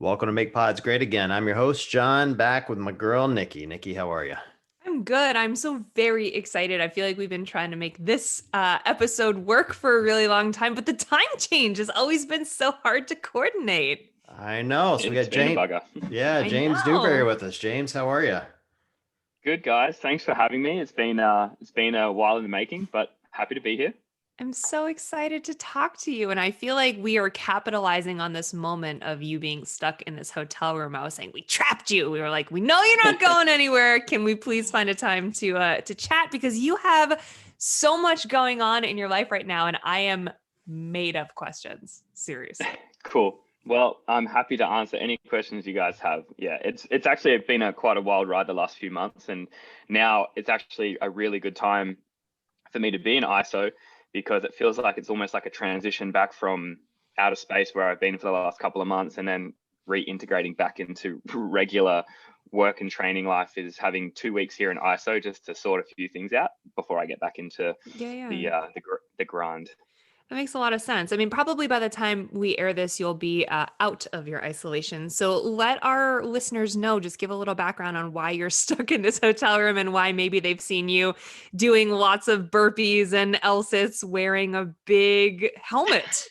Welcome to Make Pods Great Again. I'm your host, John, back with my girl, Nikki. Nikki, how are you? I'm good. I'm so very excited. I feel like we've been trying to make this episode work for a really long time, but the time change has always been so hard to coordinate. I know. So we It's got been a James. bugger. Yeah, I James Newbury know. with us. James, how are you? Good guys, thanks for having me. It's been a while in the making, but happy to be here. I'm so excited to talk to you. And I feel like we are capitalizing on this moment of you being stuck in this hotel room. I was saying, we trapped you. We were like, we know you're not going anywhere. Can we please find a time to chat? Because you have so much going on in your life right now. And I am made of questions. Seriously. Cool. Well, I'm happy to answer any questions you guys have. Yeah, it's actually been quite a wild ride the last few months, and now it's actually a really good time for me to be in ISO because it feels like it's almost like a transition back from outer space where I've been for the last couple of months, and then reintegrating back into regular work and training life is having 2 weeks here in ISO just to sort a few things out before I get back into Yeah, the yeah. the grind. That makes a lot of sense. I mean, probably by the time we air this, you'll be out of your isolation. So let our listeners know, just give a little background on why you're stuck in this hotel room and why maybe they've seen you doing lots of burpees and L-sits wearing a big helmet.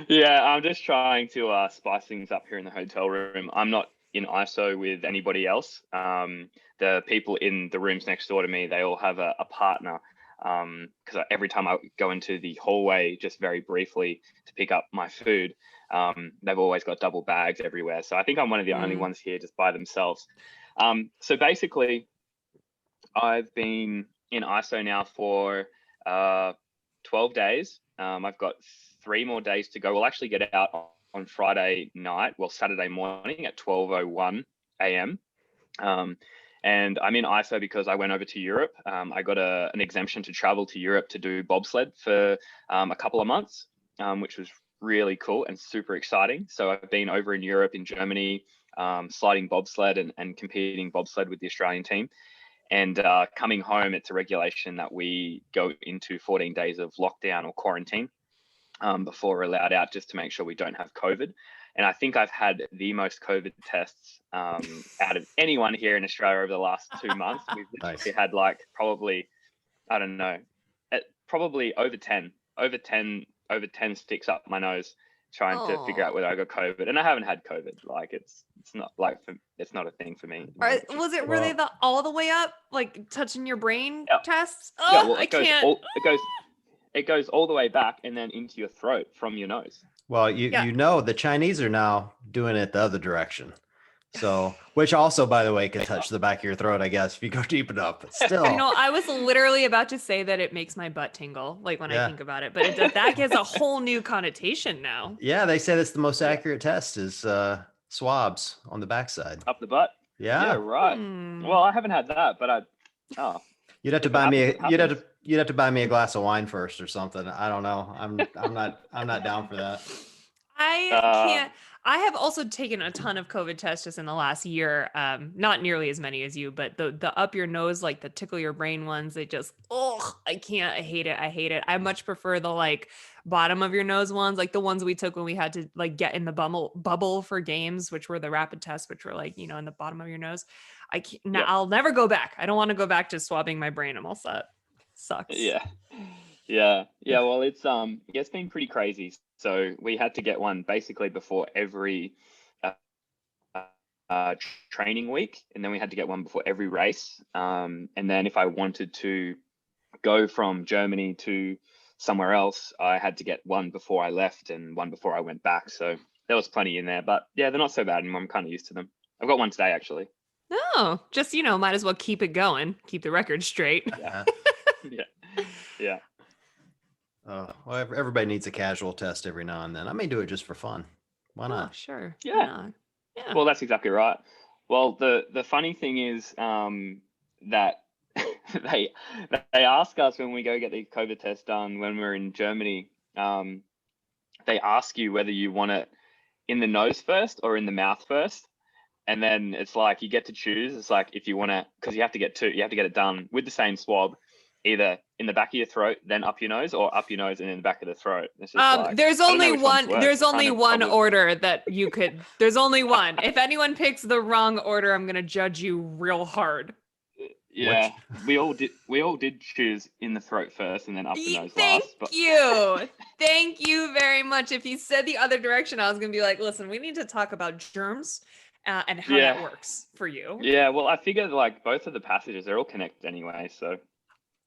Yeah, I'm just trying to spice things up here in the hotel room. I'm not in ISO with anybody else. The people in the rooms next door to me, they all have a partner. Because every time I go into the hallway, just very briefly to pick up my food, they've always got double bags everywhere. So I think I'm one of the only ones here just by themselves. So basically, I've been in ISO now for 12 days. I've got 3 more days to go. We'll actually get out on Friday night, well, Saturday morning at 12:01 a.m. And I'm in ISO because I went over to Europe. I got an exemption to travel to Europe to do bobsled for a couple of months, which was really cool and super exciting. So I've been over in Europe, in Germany, sliding bobsled and competing bobsled with the Australian team. And coming home, it's a regulation that we go into 14 days of lockdown or quarantine before we're allowed out, just to make sure we don't have COVID. And I think I've had the most COVID tests out of anyone here in Australia over the last 2 months. We've Nice. literally had like probably, I don't know, probably over 10 sticks up my nose trying to figure out Oh. whether I got COVID. And I haven't had COVID. Like it's not like it's not a thing for me. Was it really Well, all the way up, like touching your brain Yeah, tests? yeah. Oh, Well, I can't. it goes all the way back and then into your throat from your nose. well, you Yeah. you know the Chinese are now doing it the other direction. So, which also, by the way, can touch the back of your throat, I guess, if you go deep enough. But still, I was literally about to say that it makes my butt tingle, like when I yeah, think about it, but that gives a whole new connotation now. yeah. They say that's the most Yeah, accurate test is swabs on the backside. up the butt. Yeah, Yeah, right. Hmm. Well, I haven't had that, but oh, you'd have to if it buy me. happens, it You'd have happens. to. You'd have to buy me a glass of wine first or something. I don't know. I'm not down for that. I Uh, can't. I have also taken a ton of COVID tests just in the last year. Not nearly as many as you, but the up your nose, like the tickle your brain ones, they just, oh, I can't. I hate it. I hate it. I much prefer the like bottom of your nose ones, like the ones we took when we had to like get in the bubble for games, which were the rapid tests, which were like, in the bottom of your nose. I can't, yep. I'll never go back. I don't want to go back to swabbing my brain. I'm all set. Sucks. Yeah. Yeah. Well, yeah, it's been pretty crazy. So we had to get one basically before every uh, training week, and then we had to get one before every race. And then if I wanted to go from Germany to somewhere else, I had to get one before I left and one before I went back. So there was plenty in there, but yeah, they're not so bad anymore. I'm kind of used to them. I've got one today actually. No, just, might as well keep it going, keep the record straight. Yeah. Yeah. Yeah. Yeah. Well, everybody needs a casual test every now and then. I may do it just for fun. Why Oh, not? sure. Why Yeah. not? Yeah. Well, that's exactly right. Well, the funny thing is that they they ask us when we go get the COVID test done when we're in Germany. They ask you whether you want it in the nose first or in the mouth first, and then it's like you get to choose. It's like if you want to, because you have to get two, you have to get it done with the same swab either in the back of your throat, then up your nose, or up your nose and in the back of the throat. It's just like, there's I don't know only which one's one. worse. There's It only kind of one probably- order that you could. There's only one. If anyone picks the wrong order, I'm gonna judge you real hard. Yeah, we all did choose in the throat first and then up the nose Thank last. But you. Thank you very much. If you said the other direction, I was gonna be like, listen, we need to talk about germs and how that works for you. yeah, well, I figured like both of the passages, they're all connected anyway. So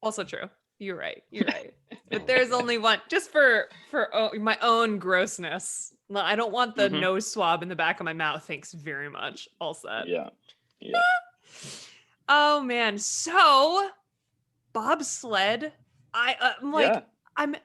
Also true. You're right. You're right. But there's only one, just for my own grossness. I don't want the nose swab in the back of my mouth. Thanks very much. All set. yeah. Oh man. So bobsled. I'm like, Yeah. I'm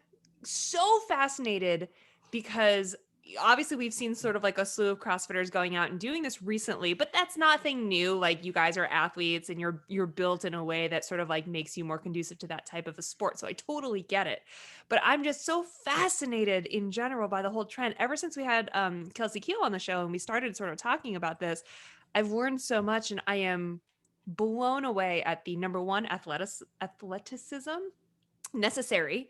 so fascinated because obviously we've seen sort of like a slew of CrossFitters going out and doing this recently, but that's nothing new. Like you guys are athletes and you're built in a way that sort of like makes you more conducive to that type of a sport. So I totally get it. But I'm just so fascinated in general by the whole trend. Ever since we had Kelsey Keel on the show and we started sort of talking about this, I've learned so much and I am blown away at the number one athleticism necessary,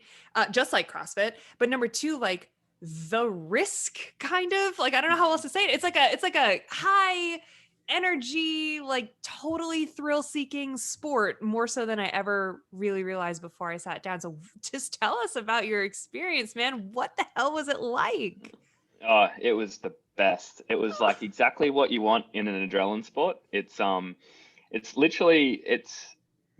just like CrossFit, but number two, like the risk kind of like, I don't know how else to say it. It's like a high energy, like totally thrill seeking sport, more so than I ever really realized before I sat down. So just tell us about your experience, man. What the hell was it like? Oh, it was the best. It was like exactly what you want in an adrenaline sport. It's literally,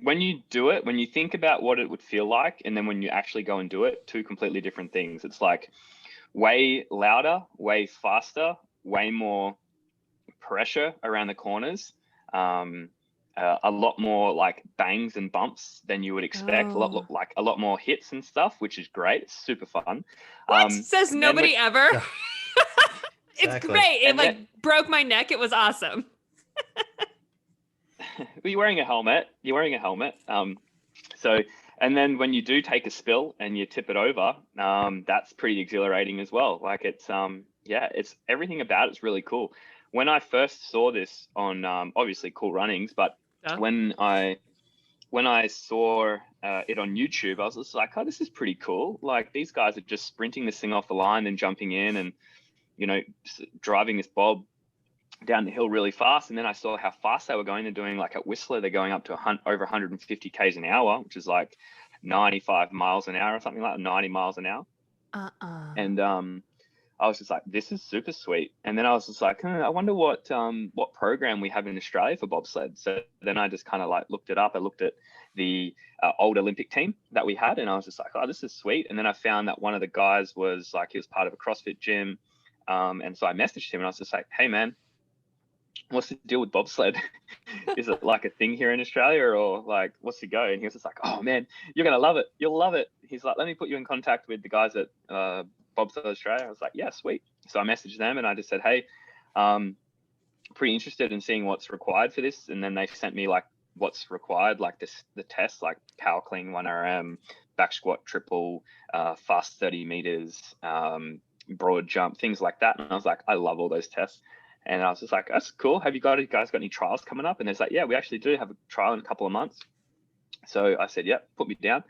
when you do it, when you think about what it would feel like, and then when you actually go and do it, two completely different things. It's like way louder, way faster, way more pressure around the corners, a lot more like bangs and bumps than you would expect. A lot more hits and stuff, which is great. It's super fun. What says nobody ever? Yeah. It's Exactly. great. It And like broke my neck. It was awesome. You're wearing a helmet. So, and then when you do take a spill and you tip it over, that's pretty exhilarating as well. Like it's everything about it's really cool. When I first saw this on, obviously Cool Runnings, but when I saw it on YouTube, I was just like, oh, this is pretty cool. Like these guys are just sprinting this thing off the line and jumping in and, driving this bob down the hill really fast. And then I saw how fast they were going. They're doing like at Whistler, they're going up to over 150 Ks an hour, which is like 95 miles an hour or something like that, 90 miles an hour. And I was just like, this is super sweet. And then I was just like, I wonder what program we have in Australia for bobsled. So then I just kind of like looked it up. I looked at the old Olympic team that we had, and I was just like, oh, this is sweet. And then I found that one of the guys was like, he was part of a CrossFit gym. And so I messaged him and I was just like, hey man, what's the deal with bobsled? Is it like a thing here in Australia, or like what's the go? And he was just like, oh man, you're gonna love it, you'll love it. He's like, let me put you in contact with the guys at Bobsled Australia. I was like, yeah, sweet. So I messaged them and I just said, hey, pretty interested in seeing what's required for this. And then they sent me like what's required, like the tests, like power clean 1RM, back squat triple, fast 30 meters, broad jump, things like that. And I was like, I love all those tests. And I was just like, that's cool. Have you guys got any trials coming up? And they're like, yeah, we actually do have a trial in a couple of months. So I said, yeah, put me down.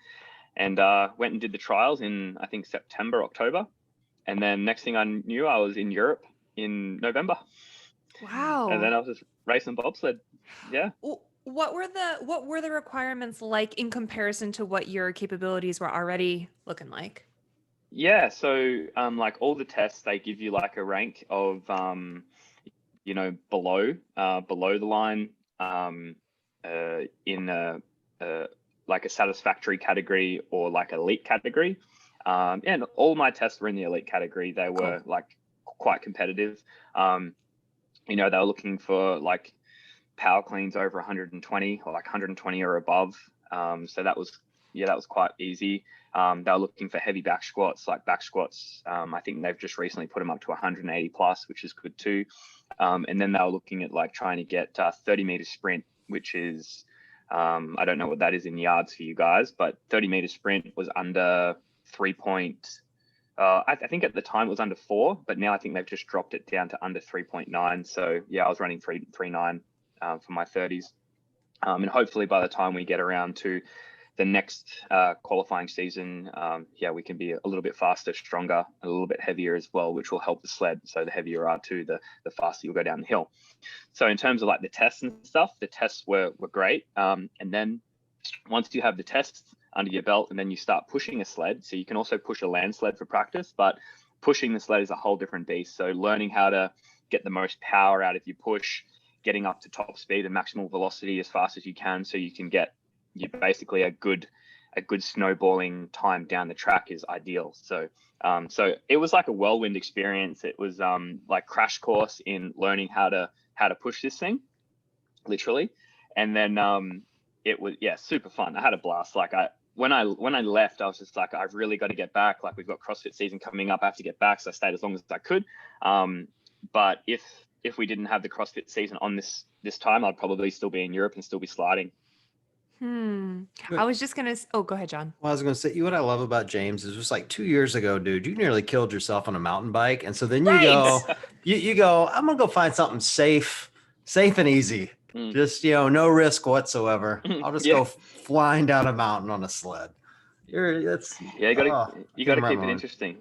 And went and did the trials in, I think, September, October. And then next thing I knew, I was in Europe in November. Wow. And then I was just racing bobsled. Yeah. What were the requirements like in comparison to what your capabilities were already looking like? Yeah. So like all the tests, they give you like a rank of, below the line, in like a satisfactory category or like elite category. And all my tests were in the elite category. They were like quite competitive. They were looking for like power cleans over 120 or like 120 or above. So that was quite easy. They were looking for heavy back squats, like back squats. I think they've just recently put them up to 180 plus, which is good too. And then they were looking at like trying to get 30-meter sprint, which is, I don't know what that is in yards for you guys, but 30-meter sprint was under 3 I think at the time it was under 4, but now I think they've just dropped it down to under 3.9. So yeah, I was running 3.9 for my 30s. And hopefully by the time we get around to the next qualifying season, we can be a little bit faster, stronger, a little bit heavier as well, which will help the sled. So the heavier you are too, the faster you'll go down the hill. So in terms of like the tests and stuff, the tests were great. And then once you have the tests under your belt, and then you start pushing a sled. So you can also push a land sled for practice, but pushing the sled is a whole different beast. So learning how to get the most power out of your push, getting up to top speed and maximal velocity as fast as you can, so you can get basically a good snowballing time down the track is ideal. So it was like a whirlwind experience. It was like crash course in learning how to push this thing, literally. And then it was super fun. I had a blast. Like when I left, I was just like, I've really got to get back. Like we've got CrossFit season coming up. I have to get back. So I stayed as long as I could. But if we didn't have the CrossFit season on this time, I'd probably still be in Europe and still be sliding. I was just gonna. Oh, go ahead, John. Well, I was going to say, what I love about James is just like 2 years ago, dude, you nearly killed yourself on a mountain bike, and so then you go, you go, I'm gonna go find something safe and easy, just no risk whatsoever. I'll just go flying down a mountain on a sled. You gotta keep it interesting.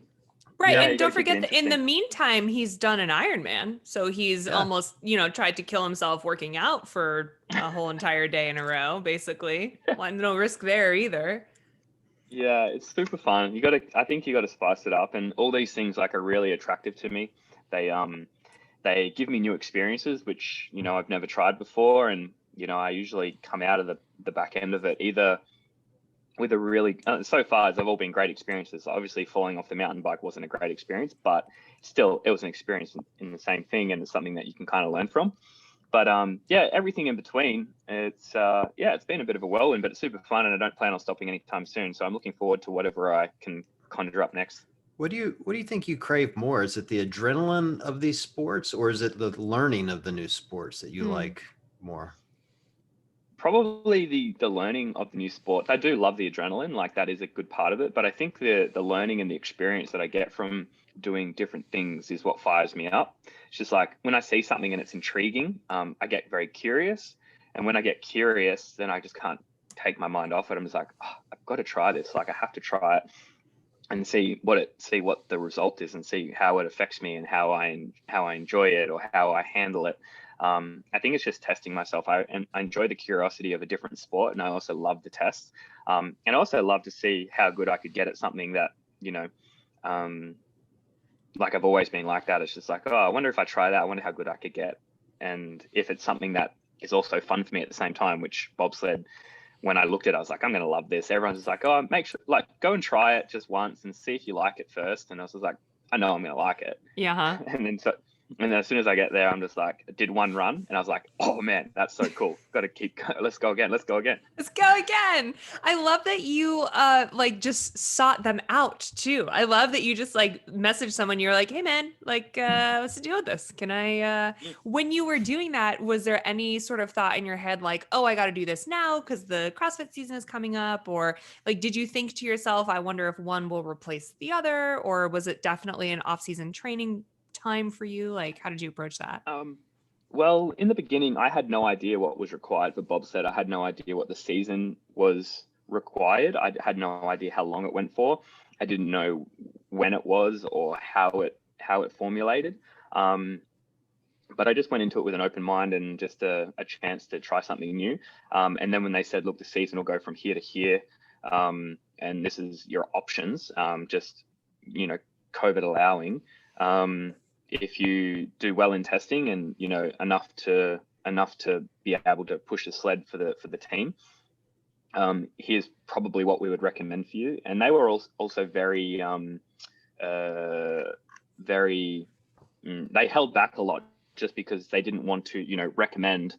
Right. And don't forget that in the meantime, he's done an Ironman. So he's almost, tried to kill himself working out for a whole entire day in a row, basically. No risk there either. Yeah, it's super fun. I think you got to spice it up. And all these things like are really attractive to me. They give me new experiences, which, I've never tried before. And, I usually come out of the back end of it either with a really, so far they've all been great experiences. Obviously falling off the mountain bike wasn't a great experience, but still it was an experience in the same thing, and it's something that you can kind of learn from. But everything in between, it's been a bit of a whirlwind, but it's super fun, and I don't plan on stopping anytime soon. So I'm looking forward to whatever I can conjure up next. What do you think you crave more? Is it the adrenaline of these sports, or is it the learning of the new sports that you like more? Probably the learning of the new sports. I do love the adrenaline, like that is a good part of it. But I think the learning and the experience that I get from doing different things is what fires me up. It's just like when I see something and it's intriguing, I get very curious. And when I get curious, then I just can't take my mind off it. I'm just like, I've got to try this. Like I have to try it and see what the result is, and see how it affects me and how I enjoy it or how I handle it. I think it's just testing myself. I enjoy the curiosity of a different sport, and I also love the tests. And I also love to see how good I could get at something that, like I've always been like that. It's just like, I wonder if I try that, I wonder how good I could get. And if it's something that is also fun for me at the same time, which bobsled, when I looked at it, I was like, I'm going to love this. Everyone's just like, make sure, like, go and try it just once and see if you like it first. And I was just like, I know I'm going to like it. Yeah. And then as soon as I get there, I'm just like, did one run, and I was like, oh man, that's so cool. Got to keep going. Let's go again. I love that you just sought them out too. I love that you just like messaged someone. You're like, hey man, like what's the deal with this? Can I? When you were doing that, was there any sort of thought in your head like, oh, I got to do this now because the CrossFit season is coming up, or like, did you think to yourself, I wonder if one will replace the other, or was it definitely an off-season training time for you? Like, how did you approach that? Well, in the beginning, I had no idea what was required for bobsled. I had no idea what the season was required. I had no idea how long it went for. I didn't know when it was or how it formulated. But I just went into it with an open mind and just a chance to try something new. And then when they said, look, the season will go from here to here, and this is your options, just, COVID allowing, if you do well in testing and enough to be able to push the sled for the team, here's probably what we would recommend for you. And they were also very they held back a lot just because they didn't want to recommend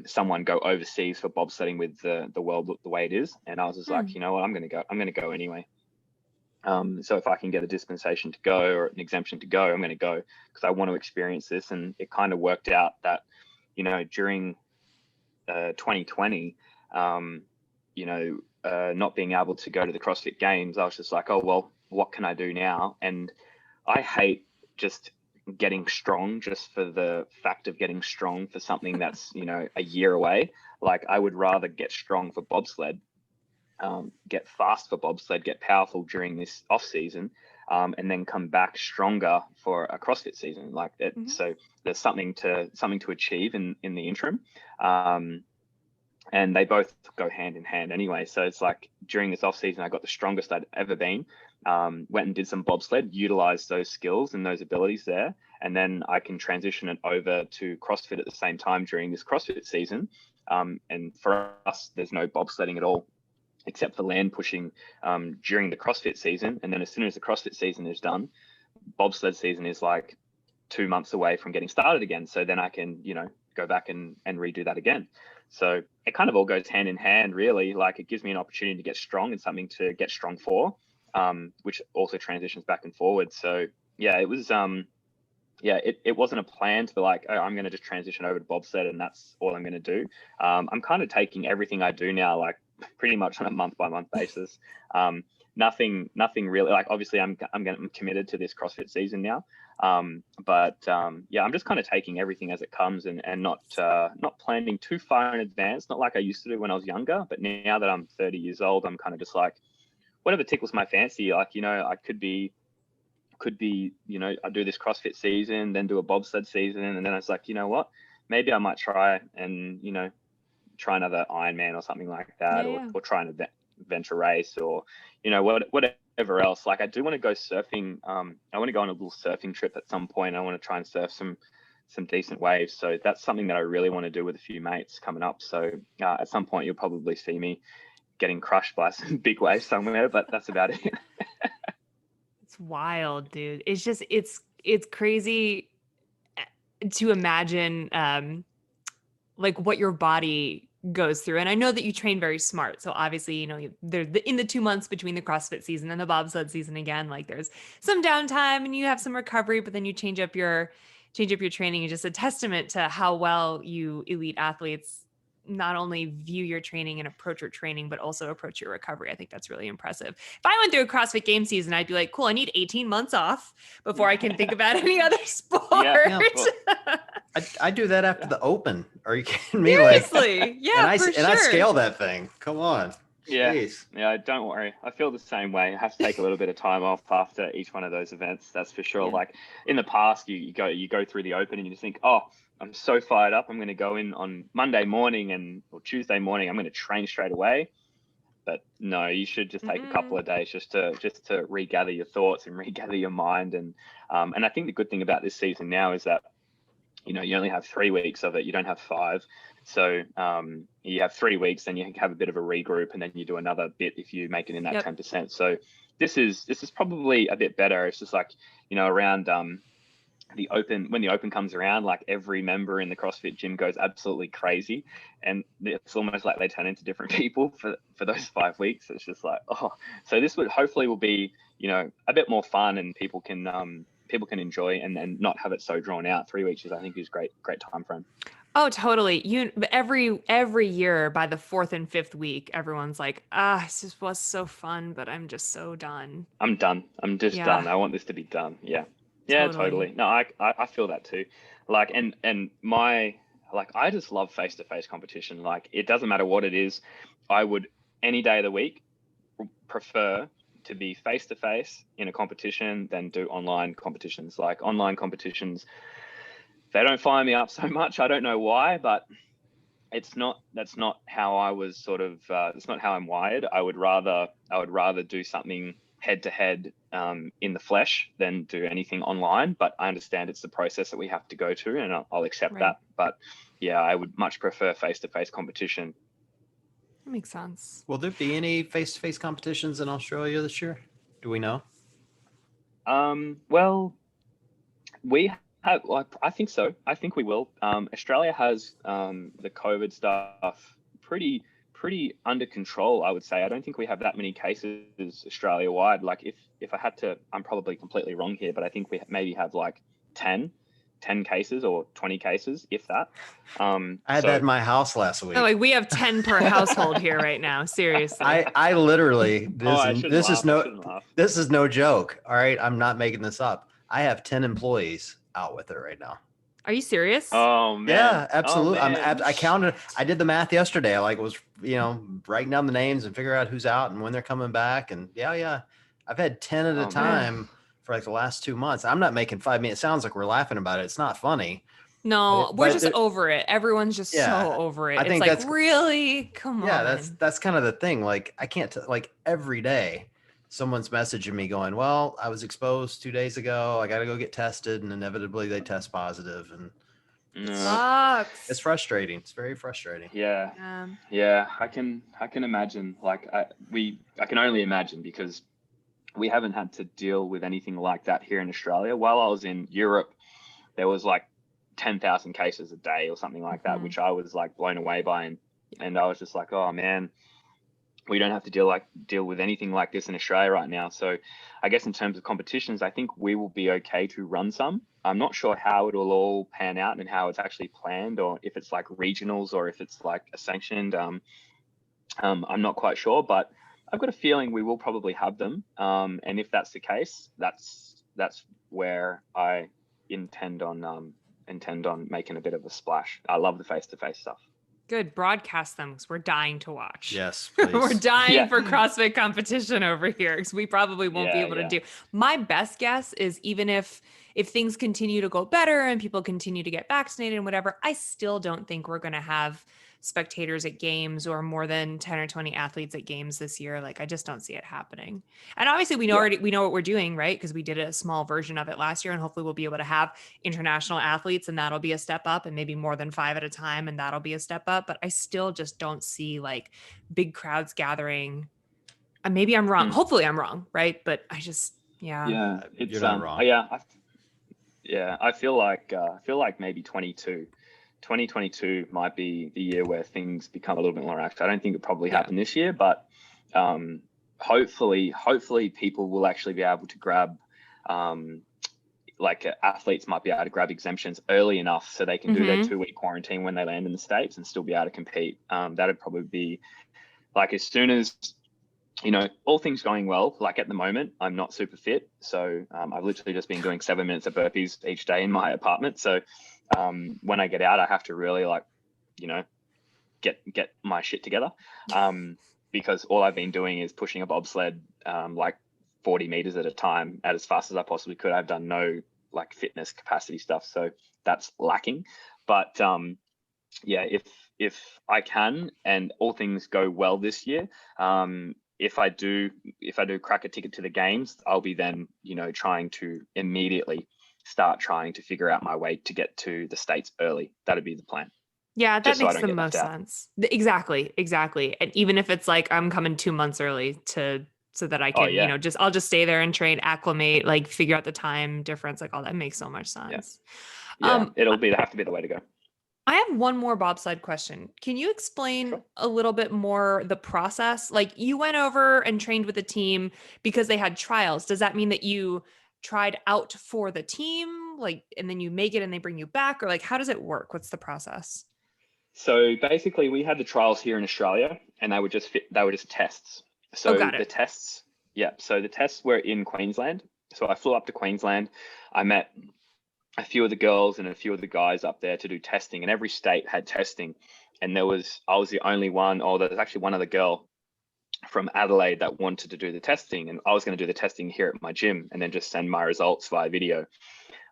someone go overseas for bobsledding with the world the way it is. And I was just like, you know what, I'm gonna go anyway. So if I can get a dispensation to go or an exemption to go, I'm going to go because I want to experience this. And it kind of worked out that, during 2020, not being able to go to the CrossFit Games, I was just like, oh, well, what can I do now? And I hate just getting strong just for the fact of getting strong for something that's, a year away. Like I would rather get strong for bobsled get fast for bobsled, get powerful during this off season, and then come back stronger for a CrossFit season. Like it, so there's something to achieve in the interim. And they both go hand in hand anyway. So it's like during this off season, I got the strongest I'd ever been. Went and did some bobsled, utilized those skills and those abilities there. And then I can transition it over to CrossFit at the same time during this CrossFit season. And for us, there's no bobsledding at all, except for land pushing during the CrossFit season. And then as soon as the CrossFit season is done, bobsled season is like 2 months away from getting started again. So then I can, go back and redo that again. So it kind of all goes hand in hand, really. Like it gives me an opportunity to get strong and something to get strong for, which also transitions back and forward. So yeah, it was, it wasn't a plan to be like, oh, I'm going to just transition over to bobsled and that's all I'm going to do. I'm kind of taking everything I do now, like pretty much on a month by month basis. Nothing really, like obviously I'm committed to this CrossFit season now. I'm just kind of taking everything as it comes and not planning too far in advance, not like I used to do when I was younger, but now that I'm 30 years old, I'm kind of just like, whatever tickles my fancy. Like, I could be, I do this CrossFit season, then do a bobsled season. And then I was like, you know what, maybe I might try and, try another Ironman or something like that, or try an adventure race or, whatever else. Like I do want to go surfing. I want to go on a little surfing trip at some point. I want to try and surf some decent waves. So that's something that I really want to do with a few mates coming up. So at some point you'll probably see me getting crushed by some big waves somewhere, but that's about it. It's wild, dude. It's just, it's crazy to imagine like what your body goes through. And I know that you train very smart. So obviously, there's in the 2 months between the CrossFit season and the bobsled season again, like there's some downtime and you have some recovery, but then you change up your training. And just a testament to how well you elite athletes not only view your training and approach your training, but also approach your recovery. I think that's really impressive. If I went through a CrossFit game season, I'd be like, cool, I need 18 months off before I can think about any other sport. Yeah, I do that after the Open. Are you kidding me? Seriously. Yeah, and I scale that thing. Come on. Jeez. Yeah, don't worry. I feel the same way. I have to take a little bit of time off after each one of those events. That's for sure. Yeah. Like in the past, you go through the Open and you just think, oh, I'm so fired up. I'm going to go in on Monday morning or Tuesday morning. I'm going to train straight away. But no, you should just take a couple of days just to regather your thoughts and regather your mind. And I think the good thing about this season now is that you only have 3 weeks of it. You don't have 5. So you have 3 weeks, then you have a bit of a regroup, and then you do another bit if you make it in that 10%. So this is probably a bit better. It's just like around the Open, when the Open comes around, like every member in the CrossFit gym goes absolutely crazy, and it's almost like they turn into different people for those 5 weeks. It's just like, oh, so this hopefully will be a bit more fun, and people can enjoy and not have it so drawn out. 3 weeks I think is great time frame. Oh, totally. Every year by the 4th and 5th week, everyone's like, this just was so fun, but I'm just so done. I'm done. I'm just done. I want this to be done. Yeah. Yeah, totally. No, I feel that too. Like, and I just love face-to-face competition. Like, it doesn't matter what it is. I would any day of the week prefer to be face-to-face in a competition than do online competitions. Like online competitions, they don't fire me up so much. I don't know why, but that's not how I was sort of, it's not how I'm wired. I would rather do something head to head in the flesh than do anything online, but I understand it's the process that we have to go to, and I'll accept that. But yeah, I would much prefer face-to-face competition. That makes sense. Will there be any face-to-face competitions in Australia this year? Do we know? Well, we have, I think so. I think we will. Australia has the COVID stuff pretty under control, I would say. I don't think we have that many cases Australia wide. Like if I had to, I'm probably completely wrong here, but I think we maybe have like 10 cases or 20 cases, if that. I had that in my house last week. Oh, like we have 10 per household here right now. Seriously. I literally, this is no joke. All right. I'm not making this up. I have 10 employees out with it right now. Are you serious? Oh man. Yeah, absolutely. Oh man. I did the math yesterday. I like was, writing down the names and figure out who's out and when they're coming back. And yeah. I've had 10 at a Oh man. time for like the last 2 months. I'm not making 5 minutes. It sounds like we're laughing about it. It's not funny. No, we're just there- over it. Everyone's just Yeah, so over it. I It's think like, that's really? Come yeah, on. that's kind of the thing. Like I can't like every day someone's messaging me going, well, I was exposed 2 days ago. I got to go get tested. And inevitably they test positive. And it's, No. Sucks. it's frustrating. It's very frustrating. Yeah. Um, Yeah, I can imagine. Like I can only imagine because we haven't had to deal with anything like that here in Australia. While I was in Europe, there was like 10,000 cases a day or something like that, Mhm. which I was like blown away by, and I was just like, oh man, we don't have to deal with anything like this in Australia right now. So I guess in terms of competitions, I think we will be okay to run some. I'm not sure how it'll all pan out and how it's actually planned, or if it's like regionals or if it's like a sanctioned. I'm not quite sure, but I've got a feeling we will probably have them. And if that's the case, that's where I intend on making a bit of a splash. I love the face-to-face stuff. Good. Broadcast them because we're dying to watch. Yes, We're please. dying Yeah. for CrossFit competition over here because we probably won't be Yeah, able to yeah. do. My best guess is even if things continue to go better and people continue to get vaccinated and whatever, I still don't think we're going to have spectators at games or more than 10 or 20 athletes at games this year. Like I just don't see it happening. And obviously we know Yeah. we know what we're doing, right? Because we did a small version of it last year and hopefully we'll be able to have international athletes and that'll be a step up and maybe more than 5 at a time and that'll be a step up. But I still just don't see like big crowds gathering. And maybe I'm wrong. Hopefully I'm wrong, right? But I just Yeah, it's You're not wrong. I feel like maybe 2022 might be the year where things become a little bit more active. I don't think it probably happened this year, but hopefully people will actually be able to grab athletes might be able to grab exemptions early enough so they can do their 2-week quarantine when they land in the States and still be able to compete. That'd probably be like as soon as, all things going well, like at the moment, I'm not super fit. So I've literally just been doing 7 minutes of burpees each day in my apartment. So when I get out, I have to really get my shit together because all I've been doing is pushing a bobsled 40 meters at a time at as fast as I possibly could. I've done no like fitness capacity stuff. So that's lacking. But if I can and all things go well this year, if I do crack a ticket to the games, I'll be then, trying to immediately start trying to figure out my way to get to the States early. That'd be the plan. yeah, that Just so I makes don't the get most left out. sense. Exactly. And even if it's like I'm coming 2 months early so that I can, yeah. I'll just stay there and train, acclimate, like figure out the time difference, like all that makes so much sense. Yeah, it'll have to be the way to go. I have one more bobsled question. Can you explain a little bit more the process? Like you went over and trained with a team because they had trials. Does that mean that you tried out for the team, like, and then you make it and they bring you back, or like, how does it work? What's the process? So basically we had the trials here in Australia and they were just tests. So got it. the tests were in Queensland. So I flew up to Queensland. I met a few of the girls and a few of the guys up there to do testing, and every state had testing. And I was the only one, or there's actually one other girl from Adelaide that wanted to do the testing, and I was going to do the testing here at my gym and then just send my results via video.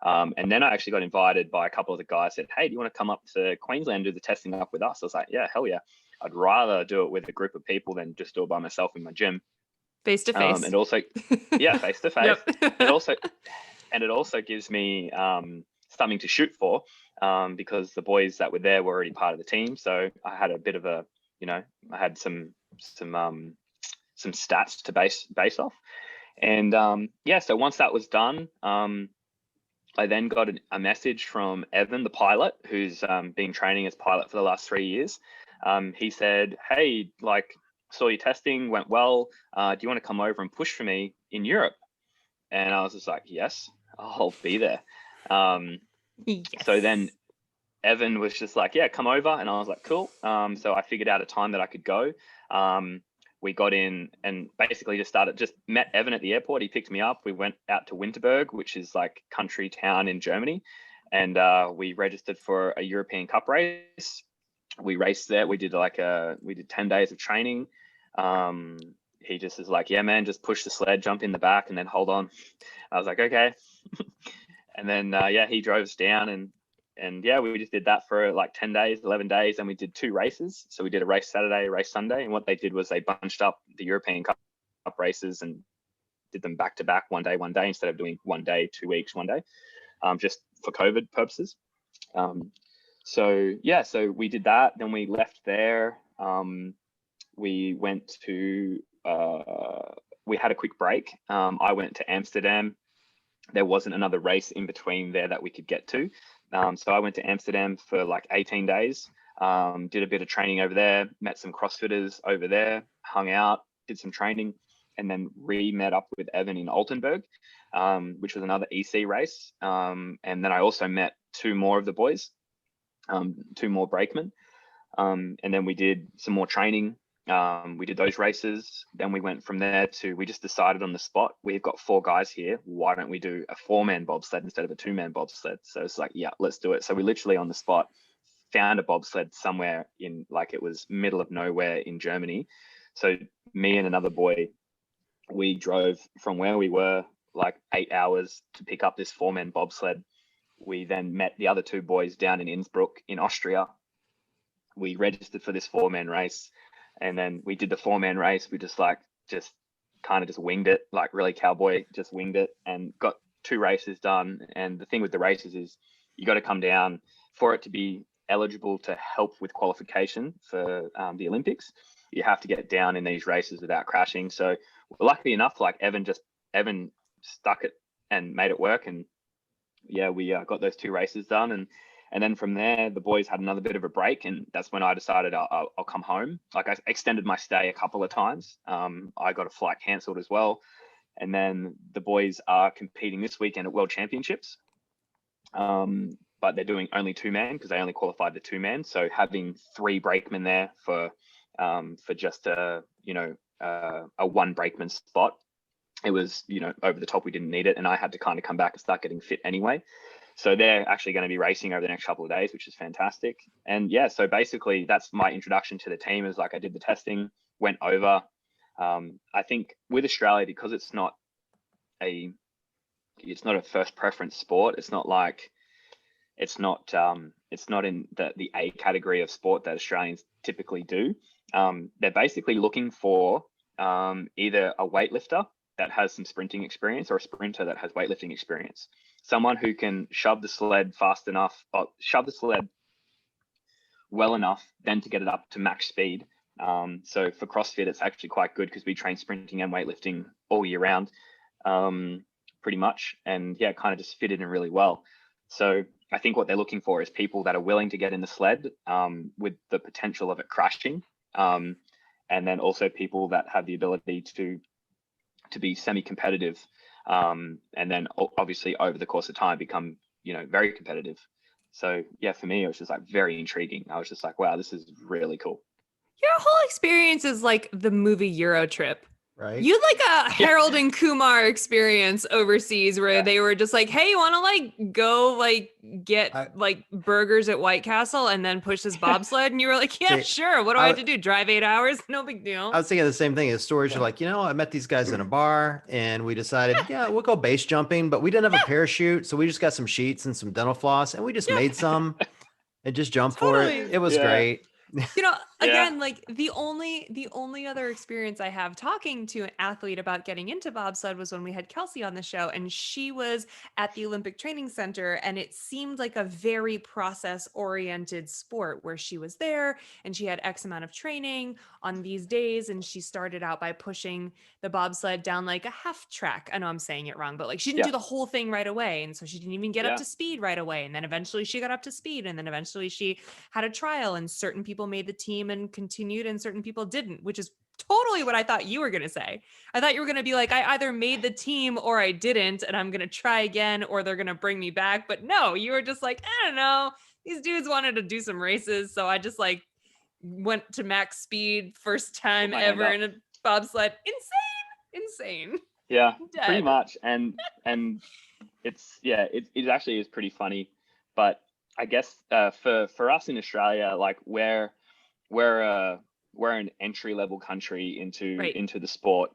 And then I actually got invited by a couple of the guys, said, hey, do you want to come up to Queensland and do the testing up with us? I was like, yeah, hell yeah. I'd rather do it with a group of people than just do it by myself in my gym. Face to face. And also, face to face. And it also gives me something to shoot for because the boys that were there were already part of the team. So I had a bit of I had some stats to base off. And so once that was done, I then got a message from Evan, the pilot, who's been training as pilot for the last 3 years. He said, hey, saw your testing went well. Do you want to come over and push for me in Europe? And I was just like, yes, I'll be there. Yes. So then Evan was just like, yeah, come over. And I was like, cool. So I figured out a time that I could go. We got in and basically just met Evan at the airport. He picked me up. We went out to Winterberg, which is like country town in Germany. and we registered for a European Cup race. We raced there. We did 10 days of training. He just is like, yeah, man, just push the sled, jump in the back, and then hold on. I was like, okay. And then he drove us down, and we just did that for like 10 days, 11 days, and we did 2 races. So we did a race Saturday, a race Sunday, and what they did was they bunched up the European Cup races and did them back to back, one day instead of doing 1 day, 2 weeks, 1 day, just for COVID purposes. So we did that. Then we left there. We went to we had a quick break. I went to Amsterdam. There wasn't another race in between there that we could get to. So I went to Amsterdam for like 18 days, did a bit of training over there, met some CrossFitters over there, hung out, did some training, and then met up with Evan in Altenburg, which was another EC race. And then I also met 2 more of the boys, 2 more brakemen. And then we did some more training. We did those races. Then we went from there we just decided on the spot, we've got 4 guys here. Why don't we do a 4-man bobsled instead of a 2-man bobsled? So it's like, yeah, let's do it. So we literally on the spot found a bobsled somewhere in, like, it was middle of nowhere in Germany. So me and another boy, we drove from where we were like 8 hours to pick up this 4-man bobsled. We then met the other 2 boys down in Innsbruck in Austria. We registered for this 4-man race. And then we did the 4-man race. We just winged it, like really cowboy, just winged it, and got 2 races done. And the thing with the races is you got to come down for it to be eligible to help with qualification for the Olympics. You have to get down in these races without crashing. So luckily enough, like Evan stuck it and made it work. And yeah, we got those 2 races done. And then from there, the boys had another bit of a break, and that's when I decided I'll come home. Like, I extended my stay a couple of times. I got a flight cancelled as well. And then the boys are competing this weekend at World Championships. But they're doing only 2-man because they only qualified the 2-man. So having 3 brakemen there for just a 1 brakeman spot, it was, over the top. We didn't need it. And I had to kind of come back and start getting fit anyway. So they're actually going to be racing over the next couple of days, which is fantastic. And yeah, so basically that's my introduction to the team. Is like, I did the testing, went over. I think with Australia, because it's not a first preference sport. It's not in the A category of sport that Australians typically do. They're basically looking for either a weightlifter that has some sprinting experience or a sprinter that has weightlifting experience. Someone who can shove the sled fast enough, or shove the sled well enough, then to get it up to max speed. So for CrossFit, it's actually quite good because we train sprinting and weightlifting all year round, pretty much. And yeah, kind of just fit in really well. So I think what they're looking for is people that are willing to get in the sled with the potential of it crashing. And then also people that have the ability to be semi-competitive, and then obviously over the course of time become, very competitive. So yeah, for me, it was just like very intriguing. I was just like, wow, this is really cool. Your whole experience is like the movie Euro Trip. Right. You like a Harold and Kumar experience overseas where they were just like, hey, you want to like go like get like burgers at White Castle and then push this bobsled? And you were like, yeah, sure. What do I have to do? Drive 8 hours? No big deal. I was thinking the same thing. As stories are like, I met these guys in a bar and we decided, we'll go base jumping, but we didn't have a parachute. So we just got some sheets and some dental floss and we just made some and just jumped for it. It was great. Again, like the only other experience I have talking to an athlete about getting into bobsled was when we had Kelsey on the show, and she was at the Olympic Training Center, and it seemed like a very process oriented sport where she was there and she had X amount of training on these days. And she started out by pushing the bobsled down like a half track. I know I'm saying it wrong, but like she didn't do the whole thing right away. And so she didn't even get up to speed right away. And then eventually she got up to speed, and then eventually she had a trial, and certain people made the team and continued and certain people didn't, which is totally what I thought you were going to say. I thought you were going to be like, I either made the team or I didn't, and I'm going to try again, or they're going to bring me back. But no, you were just like, I don't know. These dudes wanted to do some races. So I just like went to max speed first time ever in a bobsled. Insane. Yeah, pretty much. And it actually is pretty funny. But I guess for us in Australia, like we're an entry level country into the sport.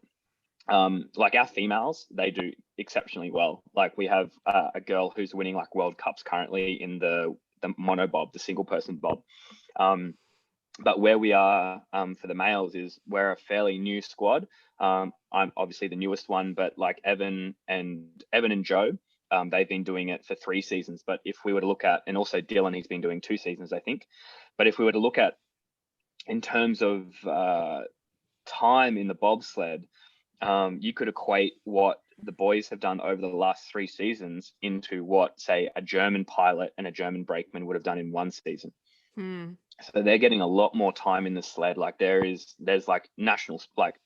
Like our females, they do exceptionally well. Like we have a girl who's winning like World Cups currently in the monobob, the single person bob. But where we are for the males is we're a fairly new squad. I'm obviously the newest one, but like Evan and Joe, they've been doing it for 3 seasons. But if we were to look at, and also Dylan, he's been doing 2 seasons, I think. But if we were to look at in terms of time in the bobsled, you could equate what the boys have done over the last 3 seasons into what, say, a German pilot and a German brakeman would have done in 1 season. So they're getting a lot more time in the sled. Like there's like national, like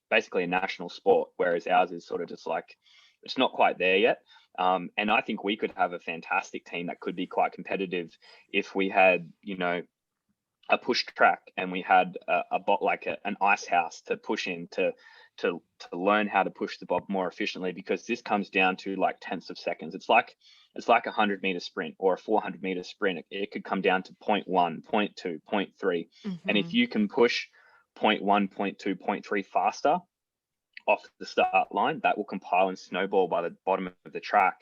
basically a national sport, whereas ours is sort of just like, it's not quite there yet. And I think we could have a fantastic team that could be quite competitive if we had, you know, a push track and we had an ice house to push in to learn how to push the bob more efficiently, because this comes down to like tenths of seconds. It's like a 100-meter sprint or a 400-meter sprint. It could come down to 0.1, 0.2, 0.3. And if you can push 0.1, 0.2, 0.3 faster off the start line, that will compile and snowball by the bottom of the track.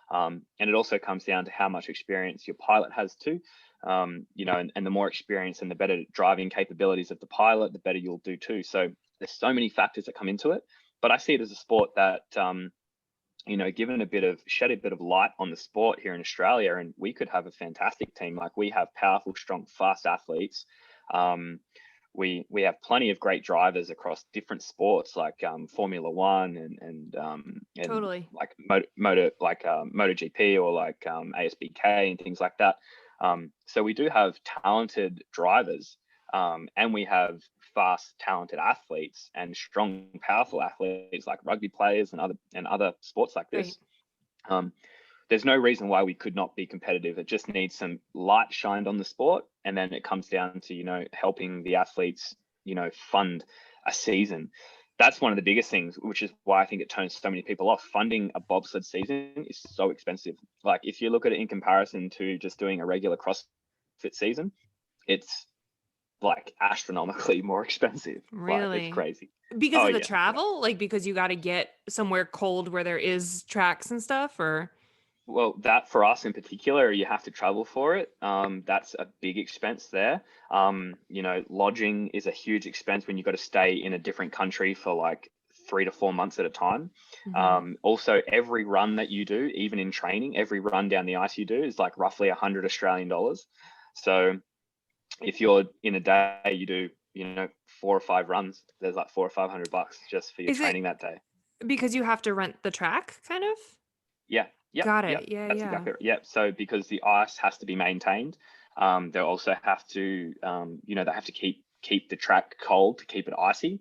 And it also comes down to how much experience your pilot has too. You know, and the more experience and the better driving capabilities of the pilot, the better you'll do too. So there's so many factors that come into it, but I see it as a sport that, you know, shed a bit of light on the sport here in Australia, and we could have a fantastic team. Like we have powerful, strong, fast athletes. We have plenty of great drivers across different sports, like Formula One and totally, like MotoGP or like ASBK and things like that. So we do have talented drivers, and we have fast, talented athletes and strong, powerful athletes like rugby players and other sports like this. Right. There's no reason why we could not be competitive. It just needs some light shined on the sport, and then it comes down to, you know, helping the athletes, you know, fund a season. That's one of the biggest things, which is why I think it turns so many people off. Funding a bobsled season is so expensive. Like if you look at it in comparison to just doing a regular CrossFit season, it's like astronomically more expensive. Really? Like, it's crazy. Because of the travel? Like because you got to get somewhere cold where there is tracks and stuff, or? Well, that for us in particular, you have to travel for it. That's a big expense there. You know, lodging is a huge expense when you've got to stay in a different country for like 3 to 4 months at a time. Also, every run that you do, even in training, every run down the ice you do is like roughly 100 Australian dollars. So if you're in a day, you do, you know, 4 or 5 runs, there's like $400 or $500 just for your training that day. Because you have to rent the track kind of? Yeah. Yep, got it. Yep, yeah, that's exactly right. Yep. So because the ice has to be maintained, they also have to, you know, they have to keep the track cold to keep it icy.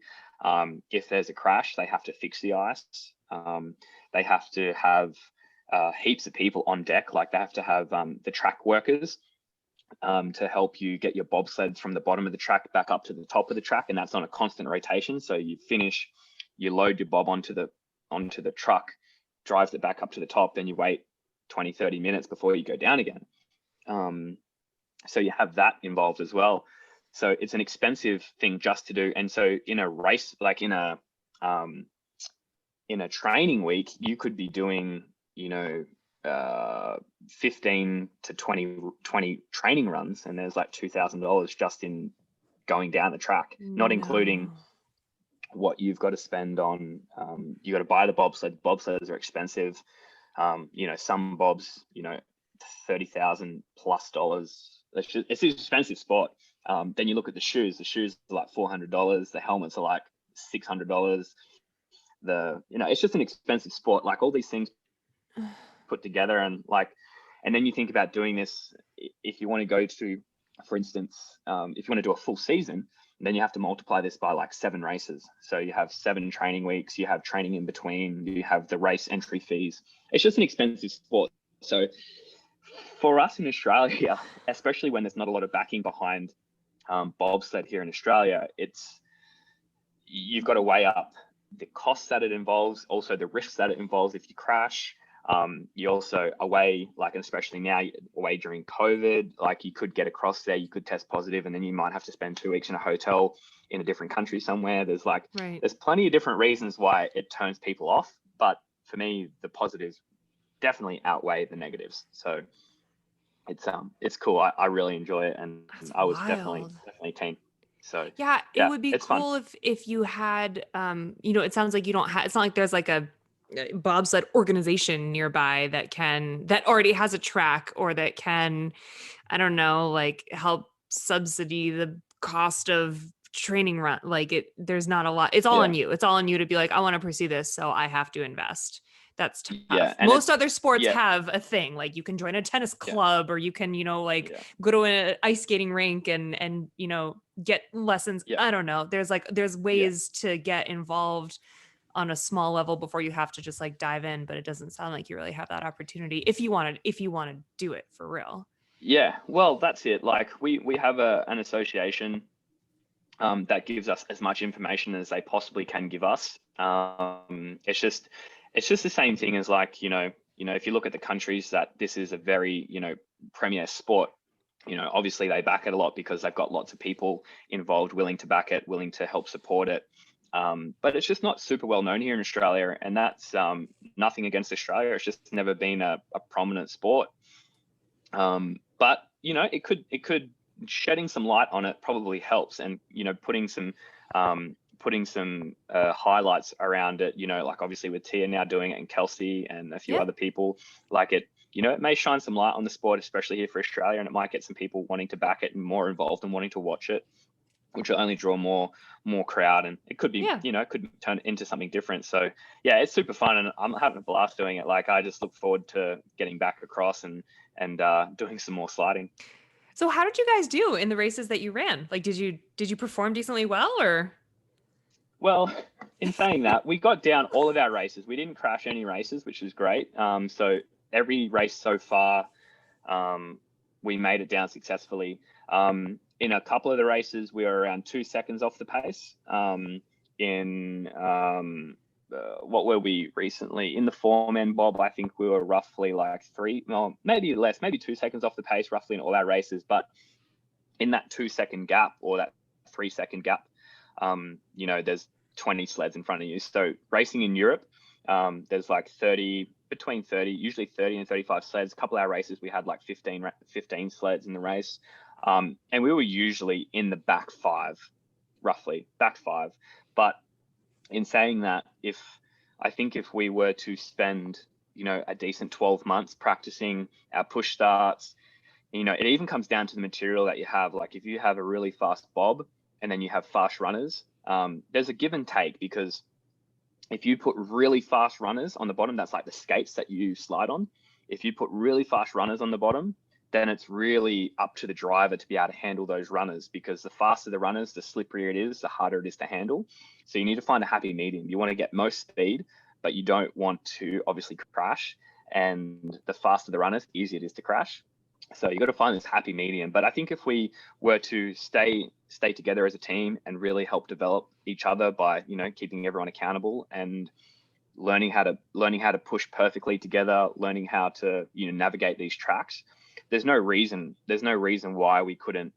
If there's a crash, they have to fix the ice. They have to have heaps of people on deck. Like they have to have the track workers to help you get your bobsleds from the bottom of the track back up to the top of the track, and that's on a constant rotation. So you finish, you load your bob onto the truck, drives it back up to the top, then you wait 20-30 minutes before you go down again. So you have that involved as well. So it's an expensive thing just to do. And so in a race, like in a training week, you could be doing, you know, 15 to 20 training runs, and there's like $2,000 just in going down the track, not including what you've got to spend on, you got to buy the bobsled. Bobsleds are expensive. You know, some bobs, you know, $30,000 plus. It's an expensive sport. Then you look at the shoes are like $400. The helmets are like $600. You know, it's just an expensive sport. Like all these things put together, and then you think about doing this, if you want to go to, for instance, if you want to do a full season, then you have to multiply this by like 7 races. So you have 7 training weeks, you have training in between, you have the race entry fees. It's just an expensive sport. So for us in Australia, especially when there's not a lot of backing behind bobsled here in Australia, you've got to weigh up the costs that it involves, also the risks that it involves if you crash. You also away, like, especially now, away during COVID, like you could get across there, you could test positive, and then you might have to spend 2 weeks in a hotel in a different country somewhere. There's there's plenty of different reasons why it turns people off. But for me, the positives definitely outweigh the negatives. So it's cool. I really enjoy it, and I was definitely keen. So yeah, it would be cool fun. if you had it sounds like you don't have, it's not like there's like a bobsled organization nearby that already has a track, or that can, I don't know, like help subsidy the cost of training run. Like there's not a lot. It's all on you. It's all on you to be like, I want to pursue this, so I have to invest. That's tough. Yeah, most other sports have a thing, like you can join a tennis club, or you can, go to an ice skating rink and get lessons. I don't know. There's ways to get involved on a small level before you have to just like dive in, but it doesn't sound like you really have that opportunity if you want to do it for real. Yeah, well, that's it. Like we have an association that gives us as much information as they possibly can give us. It's just the same thing as like, if you look at the countries that this is a very, premier sport, obviously they back it a lot because they've got lots of people involved, willing to back it, willing to help support it. But it's just not super well known here in Australia, and that's nothing against Australia. It's just never been a prominent sport. But it could shedding some light on it probably helps, and putting some highlights around it. Like obviously with Tia now doing it, and Kelsey and a few other people, like it. It may shine some light on the sport, especially here for Australia, and it might get some people wanting to back it and more involved and wanting to watch it, which will only draw more crowd, and it could be, it could turn into something different. So yeah, it's super fun, and I'm having a blast doing it. Like I just look forward to getting back across and doing some more sliding. So how did you guys do in the races that you ran? Like, did you perform decently well, or? Well, in saying that, we got down all of our races. We didn't crash any races, which was great. So every race so far, we made it down successfully. In a couple of the races, we were around 2 seconds off the pace. What were we recently? In the 4-man bob, I think we were roughly like maybe less, maybe 2 seconds off the pace, roughly in all our races. But in that 2 second gap, or that 3 second gap, there's 20 sleds in front of you. So racing in Europe, there's like usually 30 and 35 sleds. A couple of our races, we had like 15 sleds in the race. And we were usually in the back five. But in saying that, if we were to spend, a decent 12 months practicing our push starts, it even comes down to the material that you have. Like if you have a really fast bob and then you have fast runners, there's a give and take, because if you put really fast runners on the bottom, that's like the skates that you slide on. If you put really fast runners on the bottom, then it's really up to the driver to be able to handle those runners, because the faster the runners, the slipperier it is, the harder it is to handle. So you need to find a happy medium. You want to get most speed, but you don't want to obviously crash. And the faster the runners, the easier it is to crash. So you got to find this happy medium. But I think if we were to stay together as a team and really help develop each other by, keeping everyone accountable and learning how to push perfectly together, learning how to, navigate these tracks, there's no reason why we couldn't,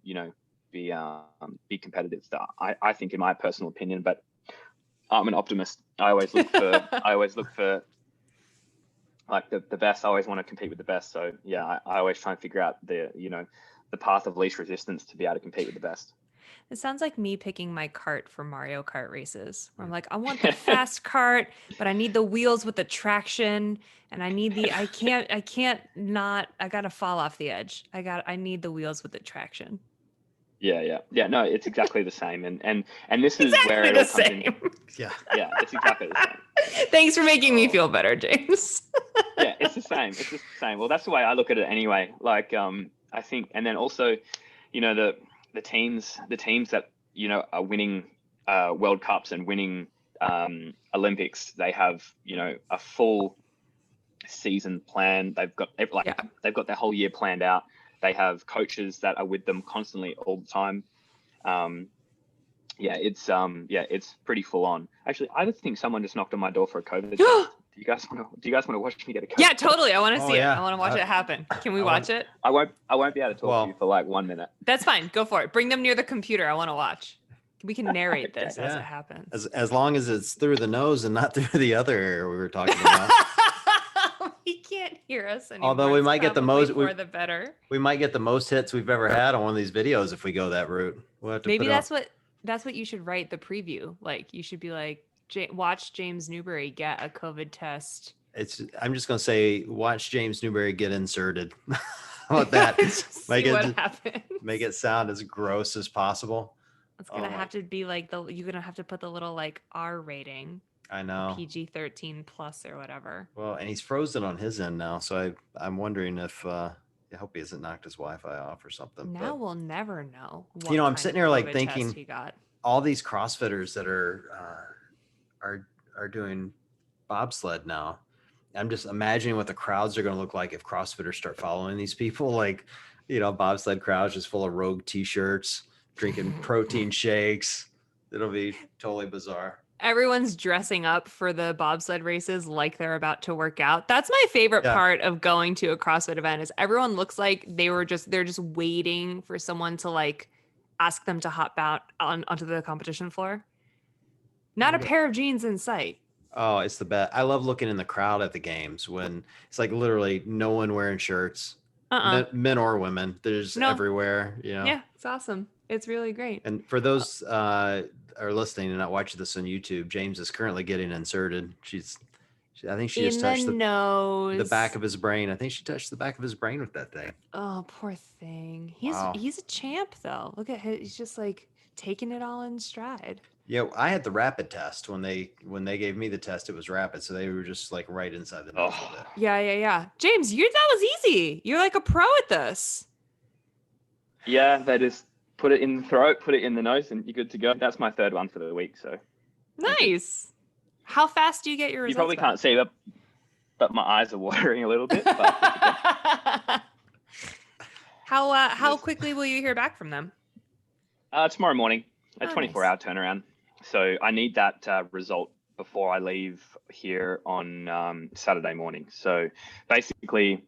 be competitive. So I think, in my personal opinion, but I'm an optimist. I always look for like the best. I always want to compete with the best. So yeah, I always try and figure out the path of least resistance to be able to compete with the best. It sounds like me picking my cart for Mario Kart races, where I'm like, I want the fast cart, but I need the wheels with the traction, and I gotta fall off the edge. I need the wheels with the traction. Yeah. No, it's exactly the same, and this is where it all comes in. Yeah, it's exactly the same. Thanks for making me feel better, James. Yeah, it's the same. It's just the same. Well, that's the way I look at it anyway. Like, I think, and then also, the teams that are winning World Cups and winning Olympics, they have a full season plan. They've got their whole year planned out. They have coaches that are with them constantly all the time. It's pretty full on. Actually, I just think someone just knocked on my door for a COVID test. Do you guys want to watch me get a coach? Yeah, totally. I want to Oh, see yeah. it. I want to watch it happen. Can we watch it? I won't be able to talk to you for like 1 minute. That's fine. Go for it. Bring them near the computer. I want to watch. We can narrate this as it happens. As long as it's through the nose and not through the other area we were talking about. He can't hear us anymore. Although we might get the most, the better. We might get the most hits we've ever had on one of these videos if we go that route. We'll have to Maybe that's what you should write the preview. Like you should be like, watch James Newbury get a COVID test. I'm just gonna say, watch James Newbury get inserted. How about that? Make it sound as gross as possible. It's gonna have to be like you're gonna have to put the little like R rating. I know. PG-13 plus or whatever. Well, and he's frozen on his end now, so I'm wondering if I hope he hasn't knocked his Wi-Fi off or something. Now we'll never know. I'm sitting here like COVID thinking he got. all these CrossFitters that are doing bobsled now. I'm just imagining what the crowds are going to look like if CrossFitters start following these people. Like, bobsled crowds just full of Rogue T-shirts, drinking protein shakes. It'll be totally bizarre. Everyone's dressing up for the bobsled races like they're about to work out. That's my favorite part of going to a CrossFit event is everyone looks like they're just waiting for someone to like ask them to hop out onto the competition floor. Not a pair of jeans in sight. Oh, it's the best. I love looking in the crowd at the games when it's like literally no one wearing shirts, men or women. There's everywhere, Yeah, it's awesome. It's really great. And for those are listening and not watching this on YouTube, James is currently getting inserted. I think she just touched the back of his brain. I think she touched the back of his brain with that thing. Oh, poor thing. He's a champ though. Look at him. He's just like taking it all in stride. Yeah, I had the rapid test when they gave me the test. It was rapid, so they were just like right inside the nose of it. Yeah. James, that was easy. You're like a pro at this. Yeah, they just put it in the throat, put it in the nose, and you're good to go. That's my third one for the week. So nice. How fast do you get your results? You probably can't see, but my eyes are watering a little bit. But how quickly will you hear back from them? Tomorrow morning, a 24-hour turnaround. So I need that result before I leave here on Saturday morning. So basically,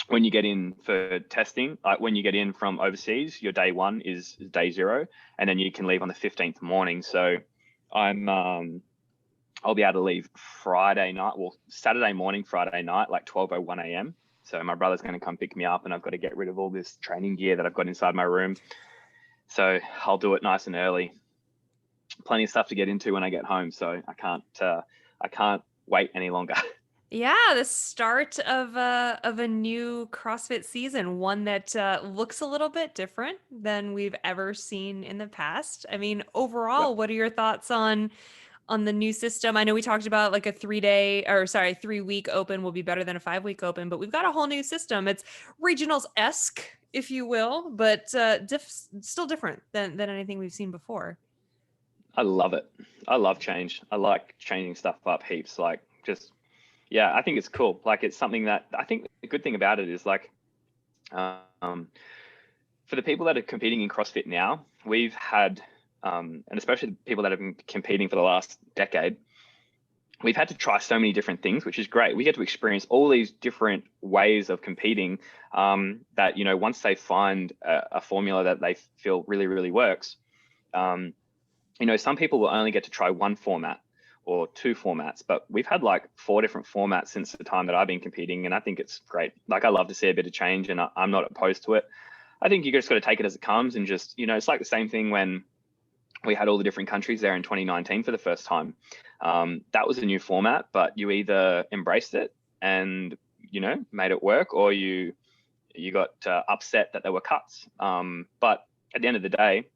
when you get in for testing, like when you get in from overseas, your day one is day 0, and then you can leave on the 15th morning. So I'll be able to leave Saturday morning, Friday night, like 12:01 a.m. So my brother's going to come pick me up, and I've got to get rid of all this training gear that I've got inside my room. So I'll do it nice and early. Plenty of stuff to get into when I get home. So I can't wait any longer. Yeah, the start of a new CrossFit season, one that looks a little bit different than we've ever seen in the past. I mean, overall, What are your thoughts on the new system? I know we talked about like a 3-week open will be better than a 5-week open, but we've got a whole new system. It's regionals-esque, if you will, but still different than anything we've seen before. I love it. I love change. I like changing stuff up heaps. Like I think it's cool. Like it's something that I think the good thing about it is like, for the people that are competing in CrossFit now, we've had, and especially the people that have been competing for the last decade, we've had to try so many different things, which is great. We get to experience all these different ways of competing that, once they find a formula that they feel really, really works, some people will only get to try one format or 2 formats, but we've had like 4 different formats since the time that I've been competing. And I think it's great. Like I love to see a bit of change, and I'm not opposed to it. I think you just got to take it as it comes, and just, it's like the same thing when we had all the different countries there in 2019 for the first time. That was a new format, but you either embraced it and, made it work, or you got upset that there were cuts. But at the end of the day,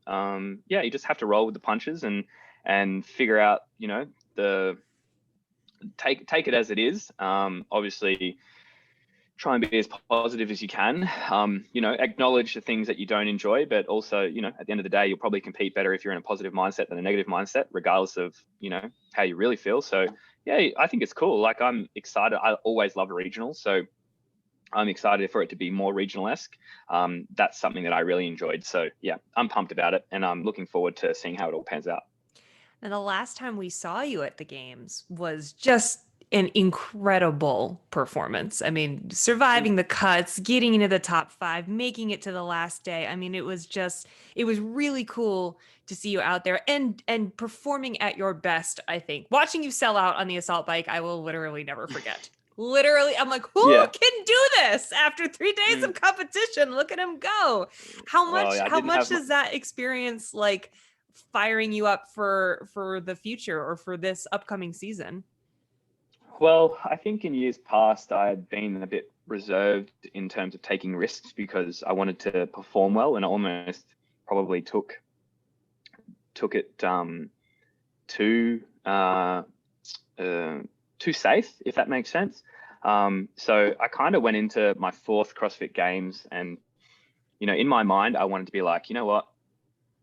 you just have to roll with the punches and figure out, take it as it is. Obviously, try and be as positive as you can. Acknowledge the things that you don't enjoy, but also, at the end of the day, you'll probably compete better if you're in a positive mindset than a negative mindset, regardless of, how you really feel. So yeah, I think it's cool. Like I'm excited. I always love a regional. So I'm excited for it to be more regional-esque. That's something that I really enjoyed. So yeah, I'm pumped about it, and I'm looking forward to seeing how it all pans out. And the last time we saw you at the games was just an incredible performance. I mean, surviving the cuts, getting into the top 5, making it to the last day. I mean, it was really cool to see you out there and performing at your best, I think. Watching you sell out on the assault bike, I will literally never forget. Literally, I'm like, who can do this after 3 days of competition? Look at him go. How much does that experience like firing you up for the future or for this upcoming season? Well, I think in years past, I had been a bit reserved in terms of taking risks because I wanted to perform well, and I almost probably took it too safe, if that makes sense. So I kind of went into my 4th CrossFit Games, and in my mind, I wanted to be like, you know what,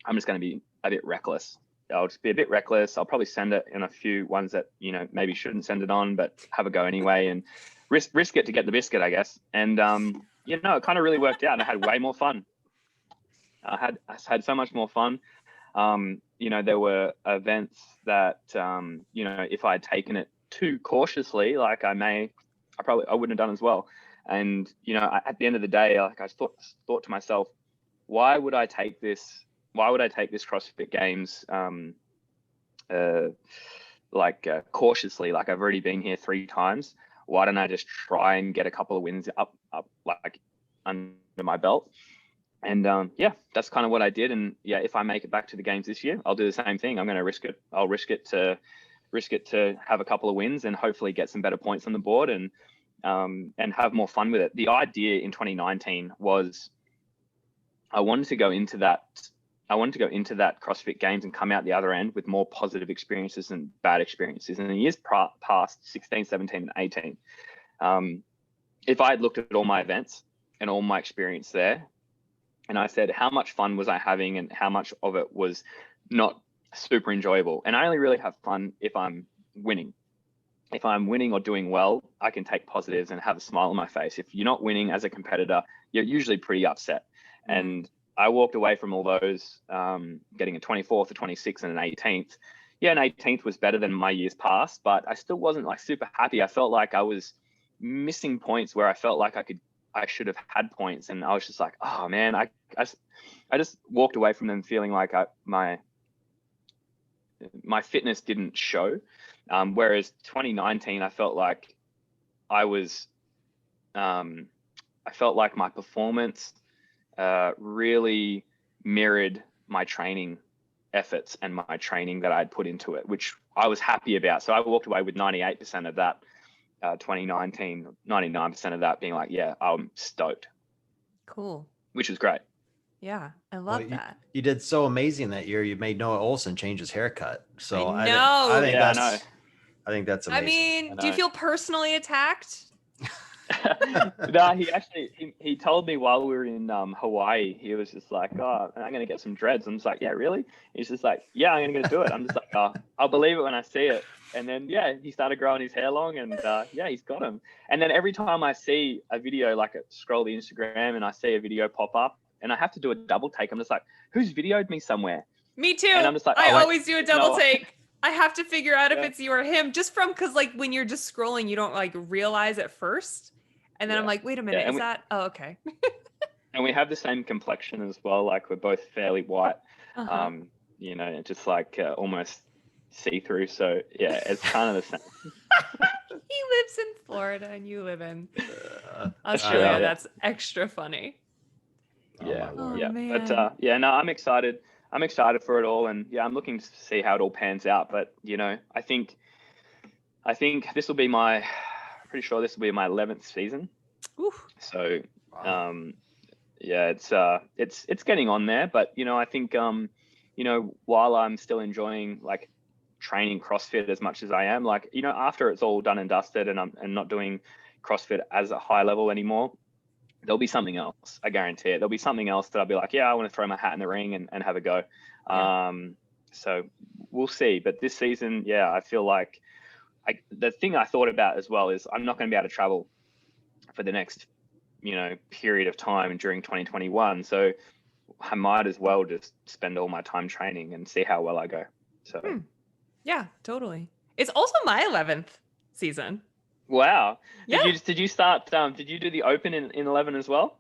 I'm just going to be a bit reckless. I'll just be a bit reckless. I'll probably send it in a few ones that, maybe shouldn't send it on, but have a go anyway and risk it to get the biscuit, I guess. And, it kind of really worked out, and I had way more fun. I had so much more fun. There were events that, if I had taken it too cautiously, like I wouldn't have done as well. And, at the end of the day, like I thought to myself, why would I take this CrossFit Games cautiously? Like I've already been here 3 times. Why don't I just try and get a couple of wins up like under my belt? And that's kind of what I did. And yeah, if I make it back to the games this year, I'll do the same thing. I'm going to risk it. I'll risk it to have a couple of wins and hopefully get some better points on the board and have more fun with it. The idea in 2019 was I wanted to go into that CrossFit Games and come out the other end with more positive experiences than bad experiences. And in the years past, 16, 17, and 18, if I had looked at all my events and all my experience there, and I said, how much fun was I having and how much of it was not super enjoyable? And I only really have fun if I'm winning. If I'm winning or doing well, I can take positives and have a smile on my face. If you're not winning as a competitor, you're usually pretty upset. And I walked away from all those, getting a 24th, a 26th, and an 18th. Yeah, an 18th was better than my years past, but I still wasn't like super happy. I felt like I was missing points where I felt like I should have had points, and I was just like, oh man, I just walked away from them feeling like my fitness didn't show. Whereas 2019, I felt like I felt like my performance really mirrored my training efforts and my training that I'd put into it, which I was happy about. So I walked away with 98% of that 2019, 99% of that being like, yeah, I'm stoked. Cool. Which was great. Yeah, I love that. You did so amazing that year. You made Noah Olson change his haircut. So I know. I think that's amazing. I mean, do you feel personally attacked? No, he told me while we were in Hawaii, he was just like, oh, I'm going to get some dreads. I'm just like, yeah, really? He's just like, yeah, I'm going to do it. I'm just like, oh, I'll believe it when I see it. And then, yeah, he started growing his hair long and yeah, he's got him. And then every time I see a video, like scroll the Instagram and I see a video pop up and I have to do a double take, I'm just like, who's videoed me somewhere? Me too. And I'm just like, I always do a double take. I have to figure out if it's you or him just because like when you're just scrolling, you don't like realize at first. And then I'm like, wait a minute, is that? Oh, okay. And we have the same complexion as well. Like we're both fairly white, just like almost see-through. So yeah, it's kind of the same. He lives in Florida and you live in Australia. That's extra funny. Yeah. Oh, yeah. Man. But I'm excited. I'm excited for it all. And yeah, I'm looking to see how it all pans out. But, I think this will be pretty sure this will be my 11th season. Oof. So, it's getting on there, but, I think, while I'm still enjoying like training CrossFit as much as I am, like, after it's all done and dusted and I'm not doing CrossFit as a high level anymore, there'll be something else. I guarantee it. There'll be something else that I'll be like, yeah, I want to throw my hat in the ring and have a go. Yeah. So we'll see. But this season, yeah, I feel like the thing I thought about as well is I'm not going to be able to travel for the next, period of time during 2021. So I might as well just spend all my time training and see how well I go. So yeah, totally. It's also my 11th. season. Wow. Yeah. Did you start? Did you do the open in 11 as well?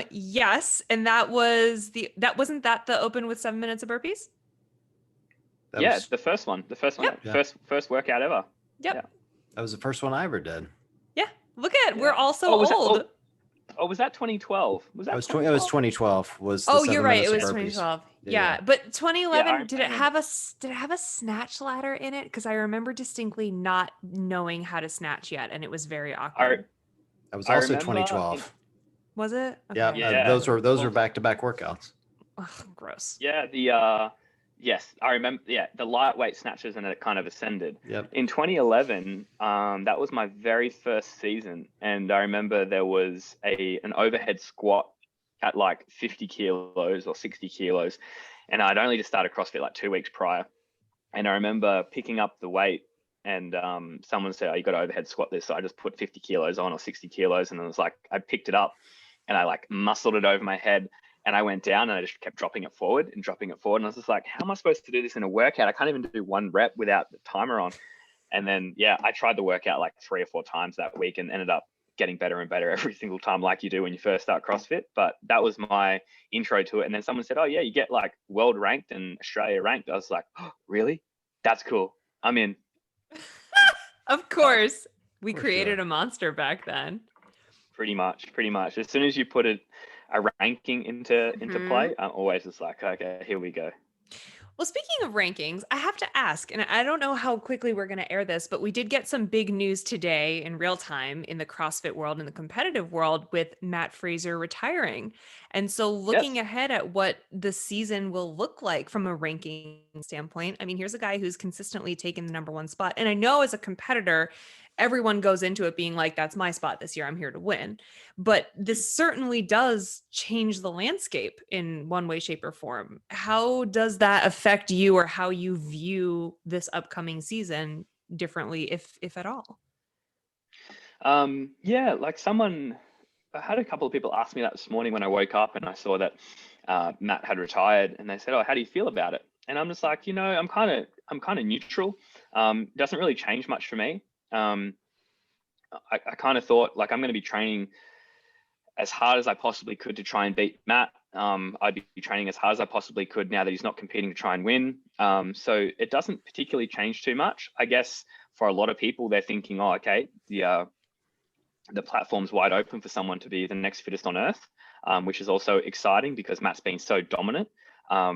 Yes, and wasn't that the open with 7 minutes of burpees? Yeah, the first one. The first one. Yep. Yeah. First workout ever. Yep. Yeah. That was the first one I ever did. Yeah. Look at we're all so was old. Was that 2012? Was that? It was 2012. Was the Oh, 7 you're right. It minutes was of burpees. 2012. Yeah, Yeah, yeah. but 2011 Yeah, did it have a snatch ladder in it? Because I remember distinctly not knowing how to snatch yet, and it was very awkward. That was I also remember 2012. Was it? Yeah, Yeah. those were back-to-back workouts. Ugh, gross. Yeah, yes, I remember. Yeah, the lightweight snatches, and it kind of ascended. Yep. In 2011, that was my very first season, and I remember there was an overhead squat at like 50 kilos or 60 kilos, and I'd only just started CrossFit like 2 weeks prior, and I remember picking up the weight, and someone said, "Oh, you got to overhead squat this," so I just put 50 kilos on or 60 kilos, and it was like I picked it up, and I like muscled it over my head. And I went down and I just kept dropping it forward. And I was just like, how am I supposed to do this in a workout? I can't even do one rep without the timer on. And then, yeah, I tried the workout like 3 or 4 times that week and ended up getting better and better every single time, like you do when you first start CrossFit. But that was my intro to it. And then someone said, oh, yeah, you get like world ranked and Australia ranked. I was like, oh, really? That's cool. I'm in. Of course. We created a monster back then. Pretty much. As soon as you put a ranking into play, I'm always just like, okay, here we go. Well, speaking of rankings, I have to ask, and I don't know how quickly we're going to air this, but we did get some big news today in real time in the CrossFit world, in the competitive world, with Matt Fraser retiring. And so looking ahead at what the season will look like from a ranking standpoint, I mean, here's a guy who's consistently taken the #1 spot. And I know as a competitor, everyone goes into it being like, that's my spot this year. I'm here to win. But this certainly does change the landscape in one way, shape, or form. How does that affect you, or how you view this upcoming season differently, if at all? Yeah, like I had a couple of people ask me that this morning when I woke up and I saw that Matt had retired, and they said, oh, how do you feel about it? And I'm just like, I'm kind of neutral. Doesn't really change much for me. I kind of thought like I'm going to be training as hard as I possibly could to try and beat Matt. I'd be training as hard as I possibly could now that he's not competing to try and win. So it doesn't particularly change too much. I guess for a lot of people, they're thinking, oh, okay, the platform's wide open for someone to be the next fittest on earth, which is also exciting because Matt's been so dominant. For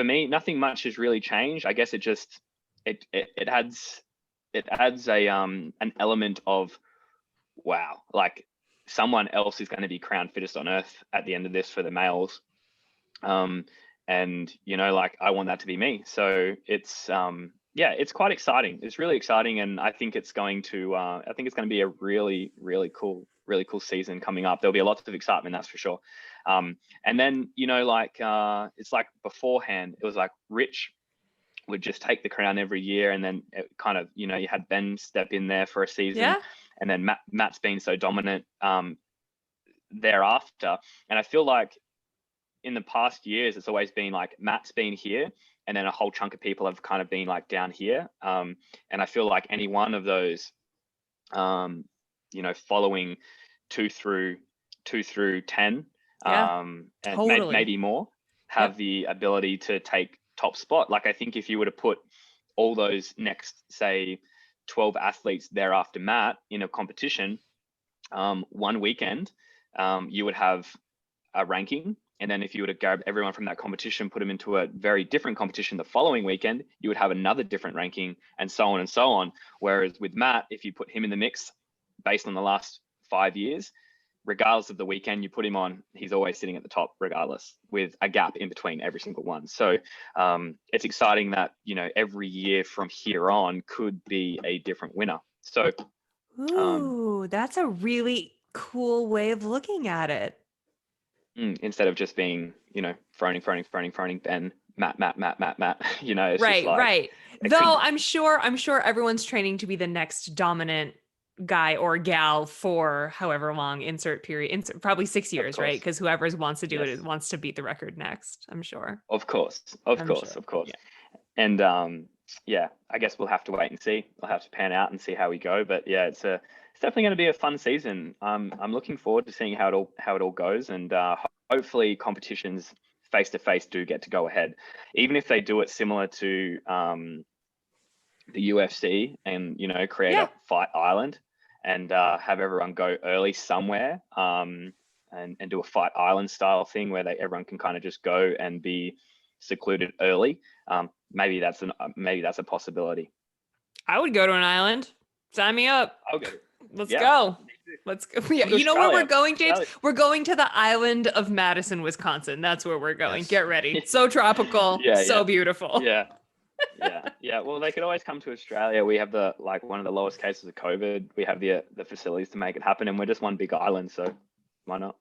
me, nothing much has really changed. I guess it adds an element of, wow, like someone else is going to be crowned fittest on earth at the end of this for the males. And like I want that to be me. So it's it's quite exciting. It's really exciting, and I think it's going to be a really, really cool season coming up. There'll be a lot of excitement, that's for sure. And then it's like beforehand, it was like Rich would just take the crown every year, and then it kind of, you had Ben step in there for a season, and then Matt's been so dominant thereafter. And I feel like in the past years, it's always been like Matt's been here, and then a whole chunk of people have kind of been like down here. And I feel like any one of those, following 2 through 10, and totally. maybe more, have the ability to take top spot. Like I think if you were to put all those next, say, 12 athletes thereafter Matt in a competition, one weekend, you would have a ranking. And then if you were to grab everyone from that competition, put them into a very different competition the following weekend, you would have another different ranking, and so on and so on. Whereas with Matt, if you put him in the mix based on the last 5 years, regardless of the weekend you put him on, he's always sitting at the top regardless, with a gap in between every single one. So it's exciting that, every year from here on could be a different winner. So that's a really cool way of looking at it. Instead of just being, phoning Ben, Matt, it's right, just like, right. Though I'm sure everyone's training to be the next dominant guy or gal for however long, probably 6 years, right? Because whoever wants to do it wants to beat the record next, I'm sure. Of course. Yeah. And yeah, I guess we'll have to wait and see. I'll have to pan out and see how we go. But yeah, it's definitely going to be a fun season. I'm looking forward to seeing how it all goes, and hopefully competitions face to face do get to go ahead, even if they do it similar to the UFC, and create a fight island and have everyone go early somewhere, and do a fight island style thing where everyone can kind of just go and be secluded early. Maybe that's a possibility. I would go to an island. Sign me up. I'll go. Let's go. Let's go. Yeah, you know where we're going, James? We're going to the island of Madison, Wisconsin. That's where we're going. Yes. Get ready. So tropical. So beautiful. Yeah. Well, they could always come to Australia. We have one of the lowest cases of COVID. We have the facilities to make it happen, and we're just one big island. So why not?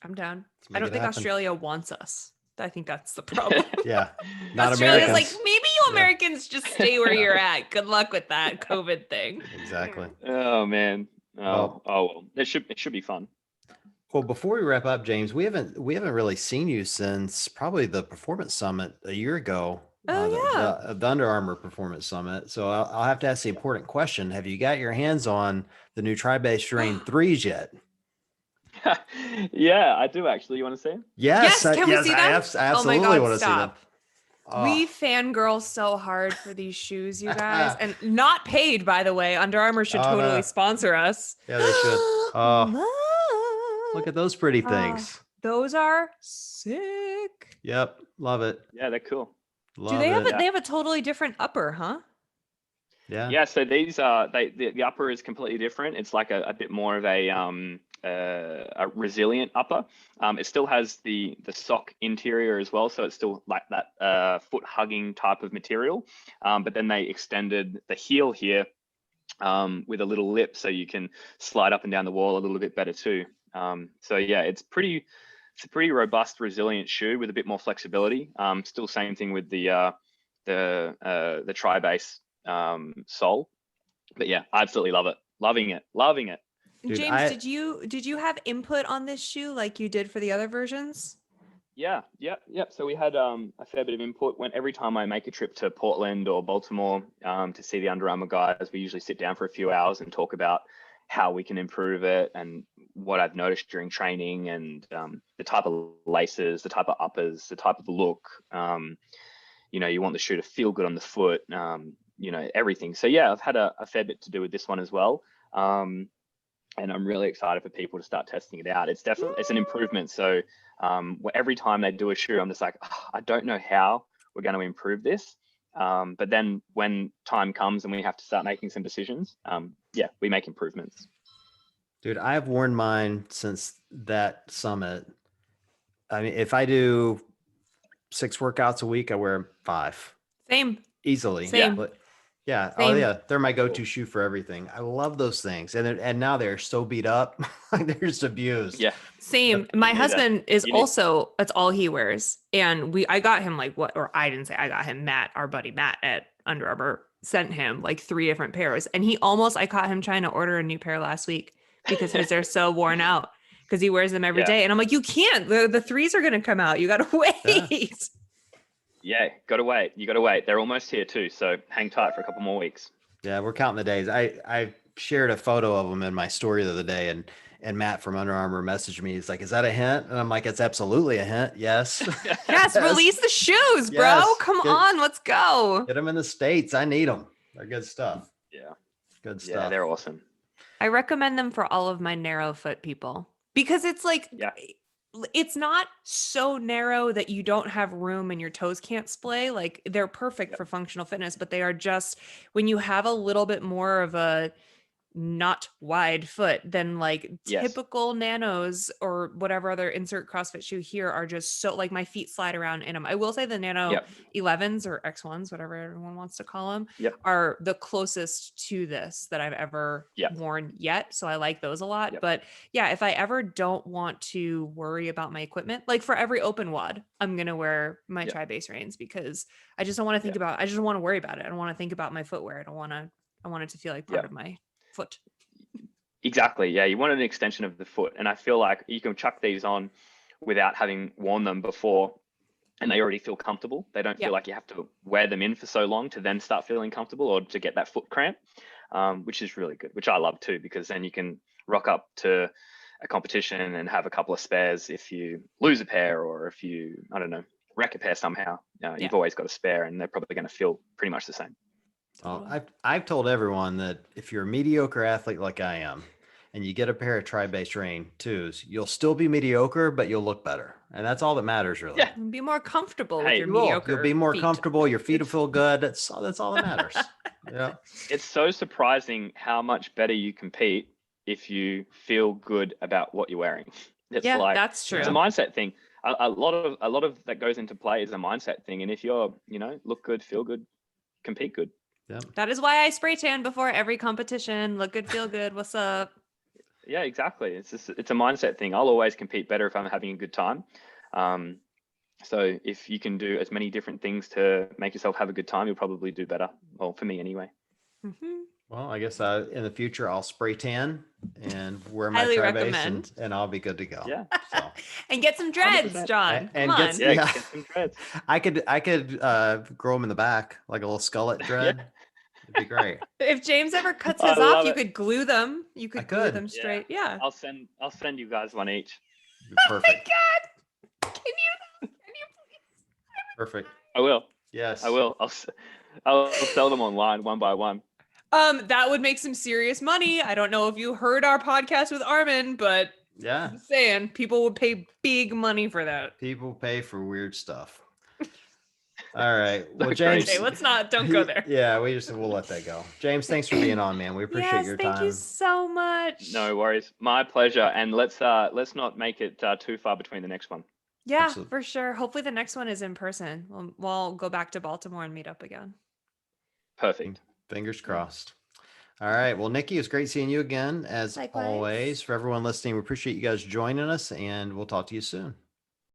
I'm down. I don't think Australia wants us. I think that's the problem. Yeah. Not Australia's Americans. Like, maybe you Americans just stay where you're at. Good luck with that COVID thing. Exactly. Oh man. Well, it should be fun. Well, before we wrap up, James, we haven't really seen you since probably the Performance Summit a year ago. The Under Armour Performance Summit. So I'll have to ask the important question: have you got your hands on the new Tri-Base Terrain 3s yet? Yeah, I do actually. You want to see them? Yes. Can we see them? I absolutely want to see them. We fangirl so hard for these shoes, you guys, and not paid, by the way. Under Armour should totally sponsor us. Yeah, they should. Look at those pretty things. Those are sick. Yep, love it. Yeah, they're cool. Do they have they have a totally different upper, huh? Yeah. So these the upper is completely different. It's like a bit more of a resilient upper. It still has the sock interior as well, so it's still like that foot hugging type of material. But then they extended the heel here with a little lip, so you can slide up and down the wall a little bit better too. So yeah, it's a pretty robust, resilient shoe with a bit more flexibility. Still same thing with the Tri-Base sole. But yeah, I absolutely love it. Loving it. Dude, James, did you have input on this shoe like you did for the other versions? Yep. So we had a fair bit of input. Every time I make a trip to Portland or Baltimore to see the Under Armour guys, we usually sit down for a few hours and talk about how we can improve it and what I've noticed during training, and the type of laces, the type of uppers, the type of look. You want the shoe to feel good on the foot, everything. So yeah, I've had a fair bit to do with this one as well. And I'm really excited for people to start testing it out. It's an improvement. So every time they do a shoe, I'm just like, I don't know how we're going to improve this. But then when time comes and we have to start making some decisions, we make improvements. Dude, I've worn mine since that summit. I mean, if I do 6 workouts a week, I wear 5. Same. Easily. Same. But yeah. Same. Oh yeah. They're my go-to shoe for everything. I love those things. And now they're so beat up. They're just abused. Yeah. Same. My husband is also, that's all he wears. And I got him I didn't say I got him, Matt, our buddy Matt at Under Armour sent him like 3 different pairs. And I caught him trying to order a new pair last week because his are so worn out because he wears them every day. And I'm like, you can't, the 3s are going to come out. You got to wait. Yeah, gotta wait. You gotta wait. They're almost here too, so hang tight for a couple more weeks. Yeah, we're counting the days. I shared a photo of them in my story the other day, and Matt from Under Armour messaged me. He's like, "Is that a hint?" And I'm like, "It's absolutely a hint. Yes." Yes, release the shoes, bro. Yes. Come on, let's go. Get them in the States. I need them. They're good stuff. Yeah, good stuff. Yeah, they're awesome. I recommend them for all of my narrow foot people because it's like. Yeah. It's not so narrow that you don't have room and your toes can't splay. Like they're perfect for functional fitness, but they are just when you have a little bit more of a not wide foot than like typical nanos or whatever other insert CrossFit shoe here are just so like my feet slide around in them. I will say the Nano 11s or X1s, whatever everyone wants to call them, are the closest to this that I've ever worn yet. So I like those a lot. But yeah, if I ever don't want to worry about my equipment, like for every open WOD, I'm going to wear my Tri-Base reins because I just don't want to think about, I just don't want to worry about it. I don't want to think about my footwear. I want it to feel like part of my foot. Exactly. Yeah. You want an extension of the foot. And I feel like you can chuck these on without having worn them before and they already feel comfortable. They don't feel like you have to wear them in for so long to then start feeling comfortable or to get that foot cramp, which is really good, which I love too, because then you can rock up to a competition and have a couple of spares if you lose a pair, or if you, I don't know, wreck a pair somehow. You've always got a spare, and they're probably going to feel pretty much the same. Well, I've told everyone that if you're a mediocre athlete like I am, and you get a pair of tri-base Rain 2s, you'll still be mediocre, but you'll look better. And that's all that matters, really. Yeah. Be more comfortable with your you will. mediocre You'll be more feet. comfortable. Your feet will feel good. That's all that matters. Yeah. It's so surprising how much better you compete if you feel good about what you're wearing. It's that's true. It's a mindset thing. A lot of that goes into play is a mindset thing. And if you're, look good, feel good, compete good. Yeah. That is why I spray tan before every competition. Look good, feel good. What's up? Yeah, exactly. It's a mindset thing. I'll always compete better if I'm having a good time. So if you can do as many different things to make yourself have a good time, you'll probably do better. Well, for me anyway. Mm-hmm. Well, I guess in the future I'll spray tan and wear my Highly tri-base recommend. and I'll be good to go. Yeah. So. And get some dreads, 100%. John. And Come on. Get some dreads. I could grow them in the back like a little skullet dread. It'd be great. If James ever cuts his off, you could glue them. You could glue them straight. Yeah. I'll send you guys one each. Perfect. Oh my God. Can you please? Perfect. I will. Yes. I will. I'll sell them online one by one. That would make some serious money. I don't know if you heard our podcast with Armin, but yeah, I'm saying people would pay big money for that. People pay for weird stuff. All right. Well, James, okay, don't go there. Yeah, we'll let that go. James, thanks for being on, man. We appreciate your time. Thank you so much. No worries. My pleasure. And let's not make it too far between the next one. Yeah, Absolutely. for sure. Hopefully the next one is in person. We'll go back to Baltimore and meet up again. Perfect. Fingers crossed. All right. Well, Nikki, it's great seeing you again, as Likewise. always. For everyone listening, we appreciate you guys joining us, and we'll talk to you soon.